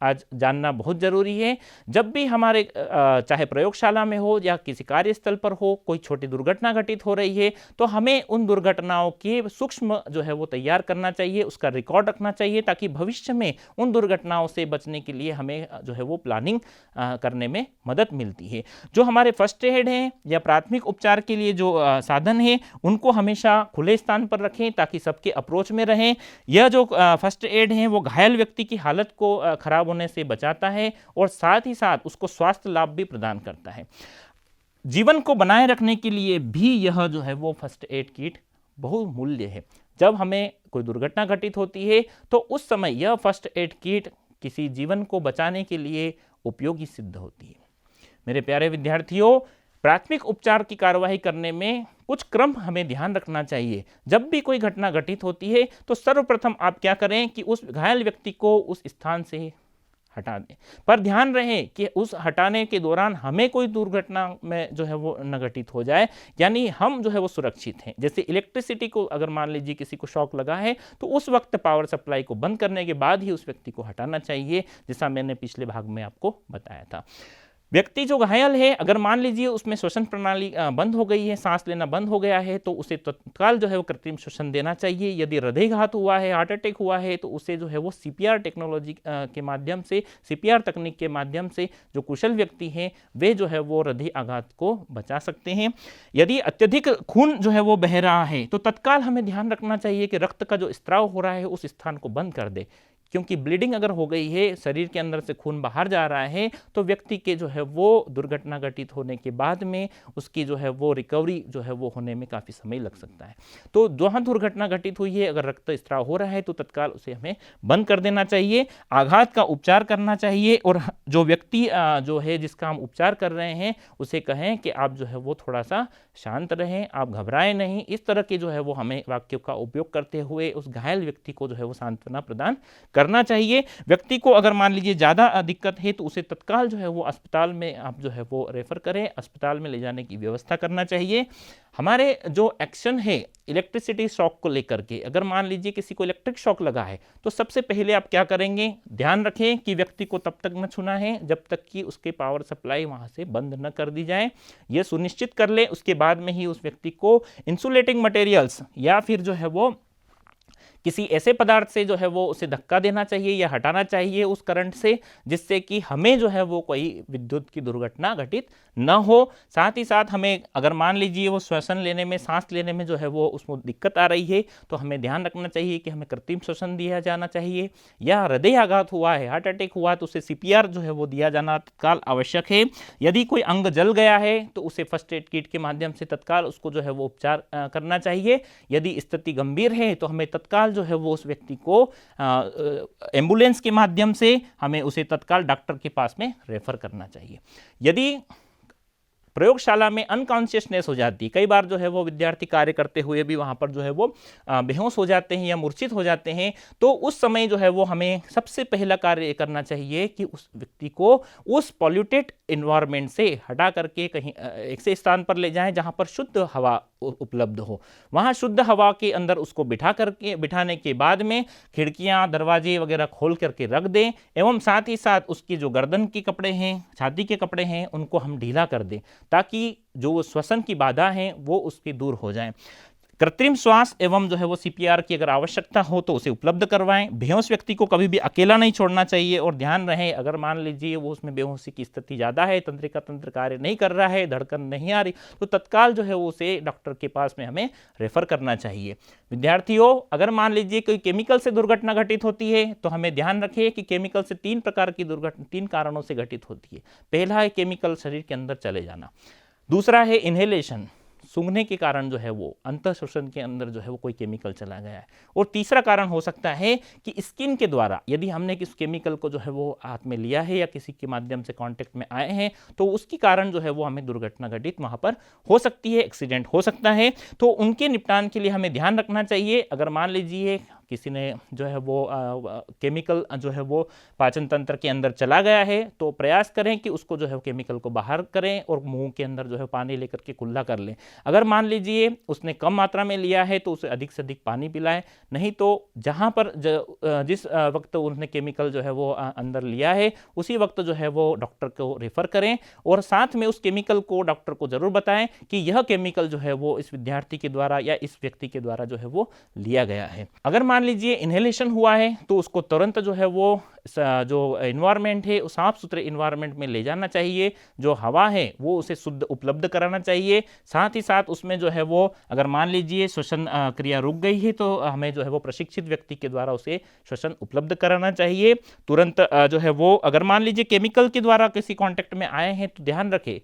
आज जानना बहुत जरूरी है। जब भी हमारे चाहे प्रयोगशाला में हो या किसी कार्यस्थल पर हो कोई छोटी दुर्घटना घटित हो रही है तो हमें उन दुर्घटनाओं के सूक्ष्म जो है वो तैयार करना चाहिए, उसका रिकॉर्ड रखना चाहिए, ताकि भविष्य में उन दुर्घटनाओं से बचने के लिए हमें जो है वो प्लानिंग करने में मदद मिलती है। जो हमारे फर्स्ट एड हैं या प्राथमिक उपचार के लिए जो साधन है उनको हमेशा खुले स्थान पर रखें ताकि सबके अप्रोच में रहें। यह जो फर्स्ट एड हैं वो घायल व्यक्ति की हालत को खराब होने से बचाता है और साथ ही साथ उसको स्वास्थ्य लाभ भी प्रदान करता है। जीवन को बनाए रखने के लिए भी यह जो है वो फर्स्ट एड किट बहुमूल्य है। जब हमें कोई दुर्घटना घटित होती है तो उस समय यह फर्स्ट एड किट किसी जीवन को बचाने के लिए उपयोगी सिद्ध होती है। मेरे प्यारे विद्यार्थियों, प्राथमिक उपचार की कार्यवाही करने में कुछ क्रम हमें ध्यान रखना चाहिए। जब भी कोई घटना घटित होती है तो सर्वप्रथम आप क्या करें कि उस घायल व्यक्ति को उस स्थान से हटा दें, पर ध्यान रहे कि उस हटाने के दौरान हमें कोई दुर्घटना में जो है वो न घटित हो जाए, यानी हम जो है वो सुरक्षित हैं। जैसे इलेक्ट्रिसिटी को अगर मान लीजिए किसी को शॉक लगा है तो उस वक्त पावर सप्लाई को बंद करने के बाद ही उस व्यक्ति को हटाना चाहिए, जैसा मैंने पिछले भाग में आपको बताया था। व्यक्ति जो घायल है, अगर मान लीजिए उसमें श्वसन प्रणाली बंद हो गई है, सांस लेना बंद हो गया है, तो उसे तत्काल जो है वो कृत्रिम श्वसन देना चाहिए। यदि हृदयघात हुआ है, हार्ट अटैक हुआ है, तो उसे जो है वो सीपीआर टेक्नोलॉजी के माध्यम से, सीपीआर तकनीक के माध्यम से जो कुशल व्यक्ति हैं वे जो है वो हृदय आघात को बचा सकते हैं। यदि अत्यधिक खून जो है वो बह रहा है तो तत्काल हमें ध्यान रखना चाहिए कि रक्त का जो स्त्राव हो रहा है उस स्थान को बंद कर दे, क्योंकि ब्लीडिंग अगर हो गई है, शरीर के अंदर से खून बाहर जा रहा है, तो व्यक्ति के जो है वो दुर्घटना घटित होने के बाद में उसकी जो है वो रिकवरी जो है वो होने में काफ़ी समय लग सकता है। तो जहाँ दुर्घटना घटित हुई है, अगर रक्त स्त्राव हो रहा है तो तत्काल उसे हमें बंद कर देना चाहिए, आघात का उपचार करना चाहिए और जो व्यक्ति जो है जिसका हम उपचार कर रहे हैं उसे कहें कि आप जो है वो थोड़ा सा शांत रहें, आप घबराएं नहीं। इस तरह के जो है वो हमें वाक्यों का उपयोग करते हुए उस घायल व्यक्ति को जो है वो सांत्वना प्रदान करना चाहिए। व्यक्ति को अगर मान लीजिए ज़्यादा दिक्कत है तो उसे तत्काल जो है वो अस्पताल में आप जो है वो रेफर करें, अस्पताल में ले जाने की व्यवस्था करना चाहिए। हमारे जो एक्शन है इलेक्ट्रिसिटी शॉक को लेकर के, अगर मान लीजिए किसी को इलेक्ट्रिक शॉक लगा है तो सबसे पहले आप क्या करेंगे, ध्यान रखें कि व्यक्ति को तब तक न छूना है जब तक कि उसके पावर सप्लाई वहां से बंद न कर दी जाए। यह सुनिश्चित कर ले, उसके बाद में ही उस व्यक्ति को इंसुलेटिंग मटेरियल्स या फिर जो है वो किसी ऐसे पदार्थ से जो है वो उसे धक्का देना चाहिए या हटाना चाहिए उस करंट से, जिससे कि हमें जो है वो कोई विद्युत की दुर्घटना घटित न हो। साथ ही साथ हमें अगर मान लीजिए वो श्वसन लेने में, सांस लेने में जो है वो उसमें दिक्कत आ रही है तो हमें ध्यान रखना चाहिए कि हमें कृत्रिम श्वसन दिया जाना चाहिए, या हृदय आघात हुआ है, हार्ट अटैक हुआ तो उसे सीपीआर जो है वो दिया जाना तत्काल आवश्यक है। यदि कोई अंग जल गया है तो उसे फर्स्ट एड किट के माध्यम से तत्काल उसको जो है वो उपचार करना चाहिए। यदि स्थिति गंभीर है तो हमें तत्काल जो है वो उस व्यक्ति को एम्बुलेंस के माध्यम से हमें उसे तत्काल डॉक्टर के पास में रेफर करना चाहिए। यदि प्रयोगशाला में अनकॉन्शियसनेस हो जाती है, कई बार जो है वो विद्यार्थी कार्य करते हुए भी वहाँ पर जो है वो बेहोश हो जाते हैं या मूर्छित हो जाते हैं, तो उस समय जो है वो हमें सबसे पहला कार्य करना चाहिए कि उस व्यक्ति को उस पॉल्यूटेड इन्वायरमेंट से हटा करके कहीं ऐसे स्थान पर ले जाएं जहाँ पर शुद्ध हवा उपलब्ध हो। वहाँ शुद्ध हवा के अंदर उसको बिठाने के बाद में खिड़कियाँ दरवाजे वगैरह खोल करके रख दें, एवं साथ ही साथ उसकी जो गर्दन के कपड़े हैं, छाती के कपड़े हैं, उनको हम ढीला कर दें ताकि जो श्वसन की बाधा है वो उसकी दूर हो जाए। कृत्रिम श्वास एवं जो है वो सीपीआर की अगर आवश्यकता हो तो उसे उपलब्ध करवाएं। बेहोश व्यक्ति को कभी भी अकेला नहीं छोड़ना चाहिए और ध्यान रहे अगर मान लीजिए वो उसमें बेहोशी की स्थिति ज़्यादा है, तंत्रिका तंत्र कार्य नहीं कर रहा है, धड़कन नहीं आ रही, तो तत्काल जो है वो उसे डॉक्टर के पास में हमें रेफर करना चाहिए। विद्यार्थियों, अगर मान लीजिए कोई केमिकल से दुर्घटना घटित होती है तो हमें ध्यान रखें कि केमिकल से 3 प्रकार की दुर्घटना 3 कारणों से घटित होती है। पहला है केमिकल शरीर के अंदर चले जाना, दूसरा है इनहेलेशन, सूंघने के कारण जो है वो अंतः श्वसन के अंदर जो है वो कोई केमिकल चला गया है, और तीसरा कारण हो सकता है कि स्किन के द्वारा यदि हमने किस केमिकल को जो है वो हाथ में लिया है या किसी के माध्यम से कांटेक्ट में आए हैं तो उसके कारण जो है वो हमें दुर्घटना घटित वहां पर हो सकती है, एक्सीडेंट हो सकता है। तो उनके निपटान के लिए हमें ध्यान रखना चाहिए। अगर मान लीजिए किसी ने जो है वो केमिकल जो है वो पाचन तंत्र के अंदर चला गया है तो प्रयास करें कि उसको जो है केमिकल को बाहर करें और मुंह के अंदर जो है पानी लेकर के कुल्ला कर लें। अगर मान लीजिए उसने कम मात्रा में लिया है तो उसे अधिक से अधिक पानी पिलाएं, नहीं तो जहां पर जिस वक्त उसने केमिकल जो है वो अंदर लिया है उसी वक्त जो है वो डॉक्टर को रेफर करें, और साथ में उस केमिकल को डॉक्टर को जरूर बताएं कि यह केमिकल जो है वो इस विद्यार्थी के द्वारा या इस व्यक्ति के द्वारा जो है वो लिया गया है। अगर मान मान लीजिए इन्हेलेशन हुआ है तो उसको तुरंत जो है वो जो इन्वायरमेंट है उस साफ सुथरे इन्वायरमेंट में ले जाना चाहिए, जो हवा है वो उसे शुद्ध उपलब्ध कराना चाहिए। साथ ही साथ उसमें जो है वो अगर मान लीजिए श्वसन क्रिया रुक गई है तो हमें जो है वो प्रशिक्षित व्यक्ति के द्वारा उसे श्वसन उपलब्ध कराना चाहिए तुरंत। जो है वो अगर मान लीजिए केमिकल के द्वारा किसी कॉन्टेक्ट में आए हैं तो ध्यान रखें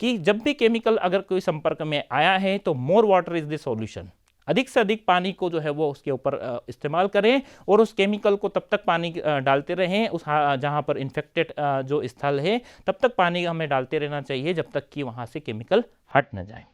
कि जब भी केमिकल अगर कोई संपर्क में आया है तो more water is the solution, अधिक से अधिक पानी को जो है वो उसके ऊपर इस्तेमाल करें और उस केमिकल को तब तक पानी डालते रहें उस जहाँ पर इन्फेक्टेड जो स्थल है तब तक पानी हमें डालते रहना चाहिए जब तक कि वहाँ से केमिकल हट न जाए।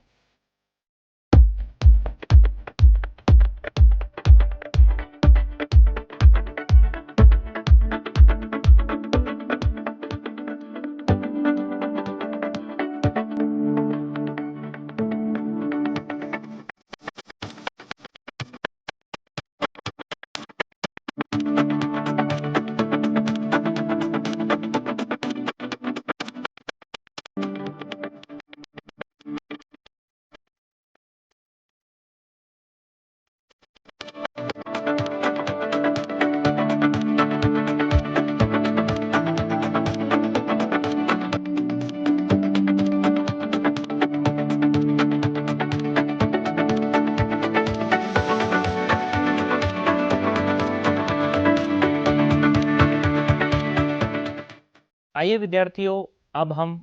आइए विद्यार्थियों, अब हम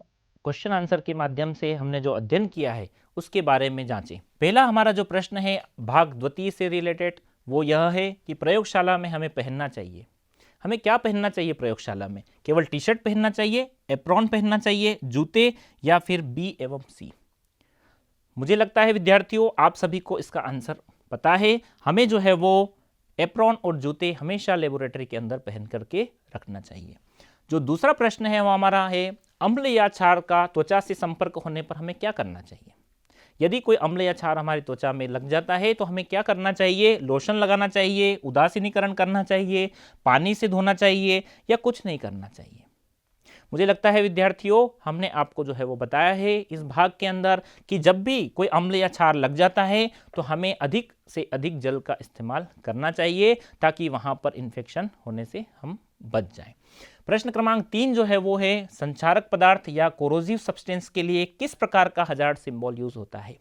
क्वेश्चन आंसर के माध्यम से हमने जो अध्ययन किया है उसके बारे में जांचें। पहला हमारा जो प्रश्न है भाग द्वितीय से रिलेटेड वो यह है कि प्रयोगशाला में हमें पहनना चाहिए, हमें क्या पहनना चाहिए प्रयोगशाला में? केवल टी शर्ट पहनना चाहिए, एप्रॉन पहनना चाहिए, जूते, या फिर बी एवं सी? मुझे लगता है विद्यार्थियों आप सभी को इसका आंसर पता है। हमें जो है वो एप्रॉन और जूते हमेशा लेबोरेटरी के अंदर पहन करके रखना चाहिए। जो दूसरा प्रश्न है वो हमारा है अम्ल या क्षार का त्वचा से संपर्क होने पर हमें क्या करना चाहिए? यदि कोई अम्ल या क्षार हमारी त्वचा में लग जाता है तो हमें क्या करना चाहिए? लोशन लगाना चाहिए, उदासीनीकरण करना चाहिए, पानी से धोना चाहिए, या कुछ नहीं करना चाहिए? मुझे लगता है विद्यार्थियों हमने आपको जो है वो बताया है इस भाग के अंदर कि जब भी कोई अम्ल या क्षार लग जाता है तो हमें अधिक से अधिक जल का इस्तेमाल करना चाहिए ताकि वहां पर इन्फेक्शन होने से हम बच जाएं। प्रश्न क्रमांक 3 जो है वो है संक्षारक पदार्थ या कोरोजिव सब्सटेंस के लिए किस प्रकार का हजार्ड सिंबल यूज होता है?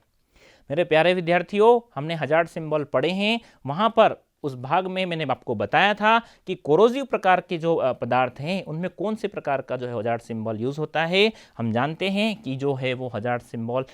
मेरे प्यारे विद्यार्थियों हमने हजार्ड सिंबल पढ़े हैं, वहां पर उस भाग में मैंने आपको बताया था कि कोरोजिव प्रकार के जो पदार्थ हैं उनमें कौन से प्रकार का जो है हजार्ड सिंबल यूज होता है। हम जानते हैं कि जो है वो हजार्ड सिंबल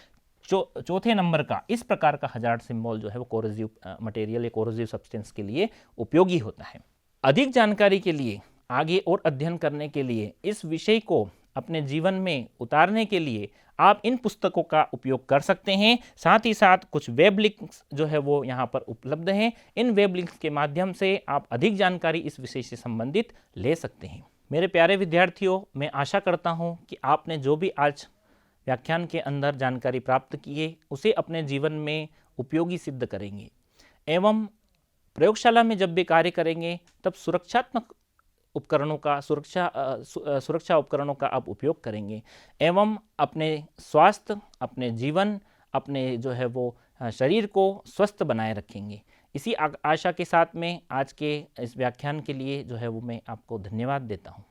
चौथे नंबर का इस प्रकार का हजार्ड सिंबल जो है वो कोरोजिव मटेरियल या कोरोजिव सब्सटेंस के लिए उपयोगी होता है। अधिक जानकारी के लिए, आगे और अध्ययन करने के लिए, इस विषय को अपने जीवन में उतारने के लिए आप इन पुस्तकों का उपयोग कर सकते हैं। साथ ही साथ कुछ वेब लिंक्स जो है वो यहाँ पर उपलब्ध हैं, इन वेब लिंक्स के माध्यम से आप अधिक जानकारी इस विषय से संबंधित ले सकते हैं। मेरे प्यारे विद्यार्थियों मैं आशा करता हूँ कि आपने जो भी आज व्याख्यान के अंदर जानकारी प्राप्त की है उसे अपने जीवन में उपयोगी सिद्ध करेंगे एवं प्रयोगशाला में जब भी कार्य करेंगे तब सुरक्षात्मक उपकरणों का सुरक्षा उपकरणों का आप उपयोग करेंगे एवं अपने स्वास्थ्य, अपने जीवन, अपने जो है वो शरीर को स्वस्थ बनाए रखेंगे। इसी आशा के साथ में आज के इस व्याख्यान के लिए जो है वो मैं आपको धन्यवाद देता हूँ।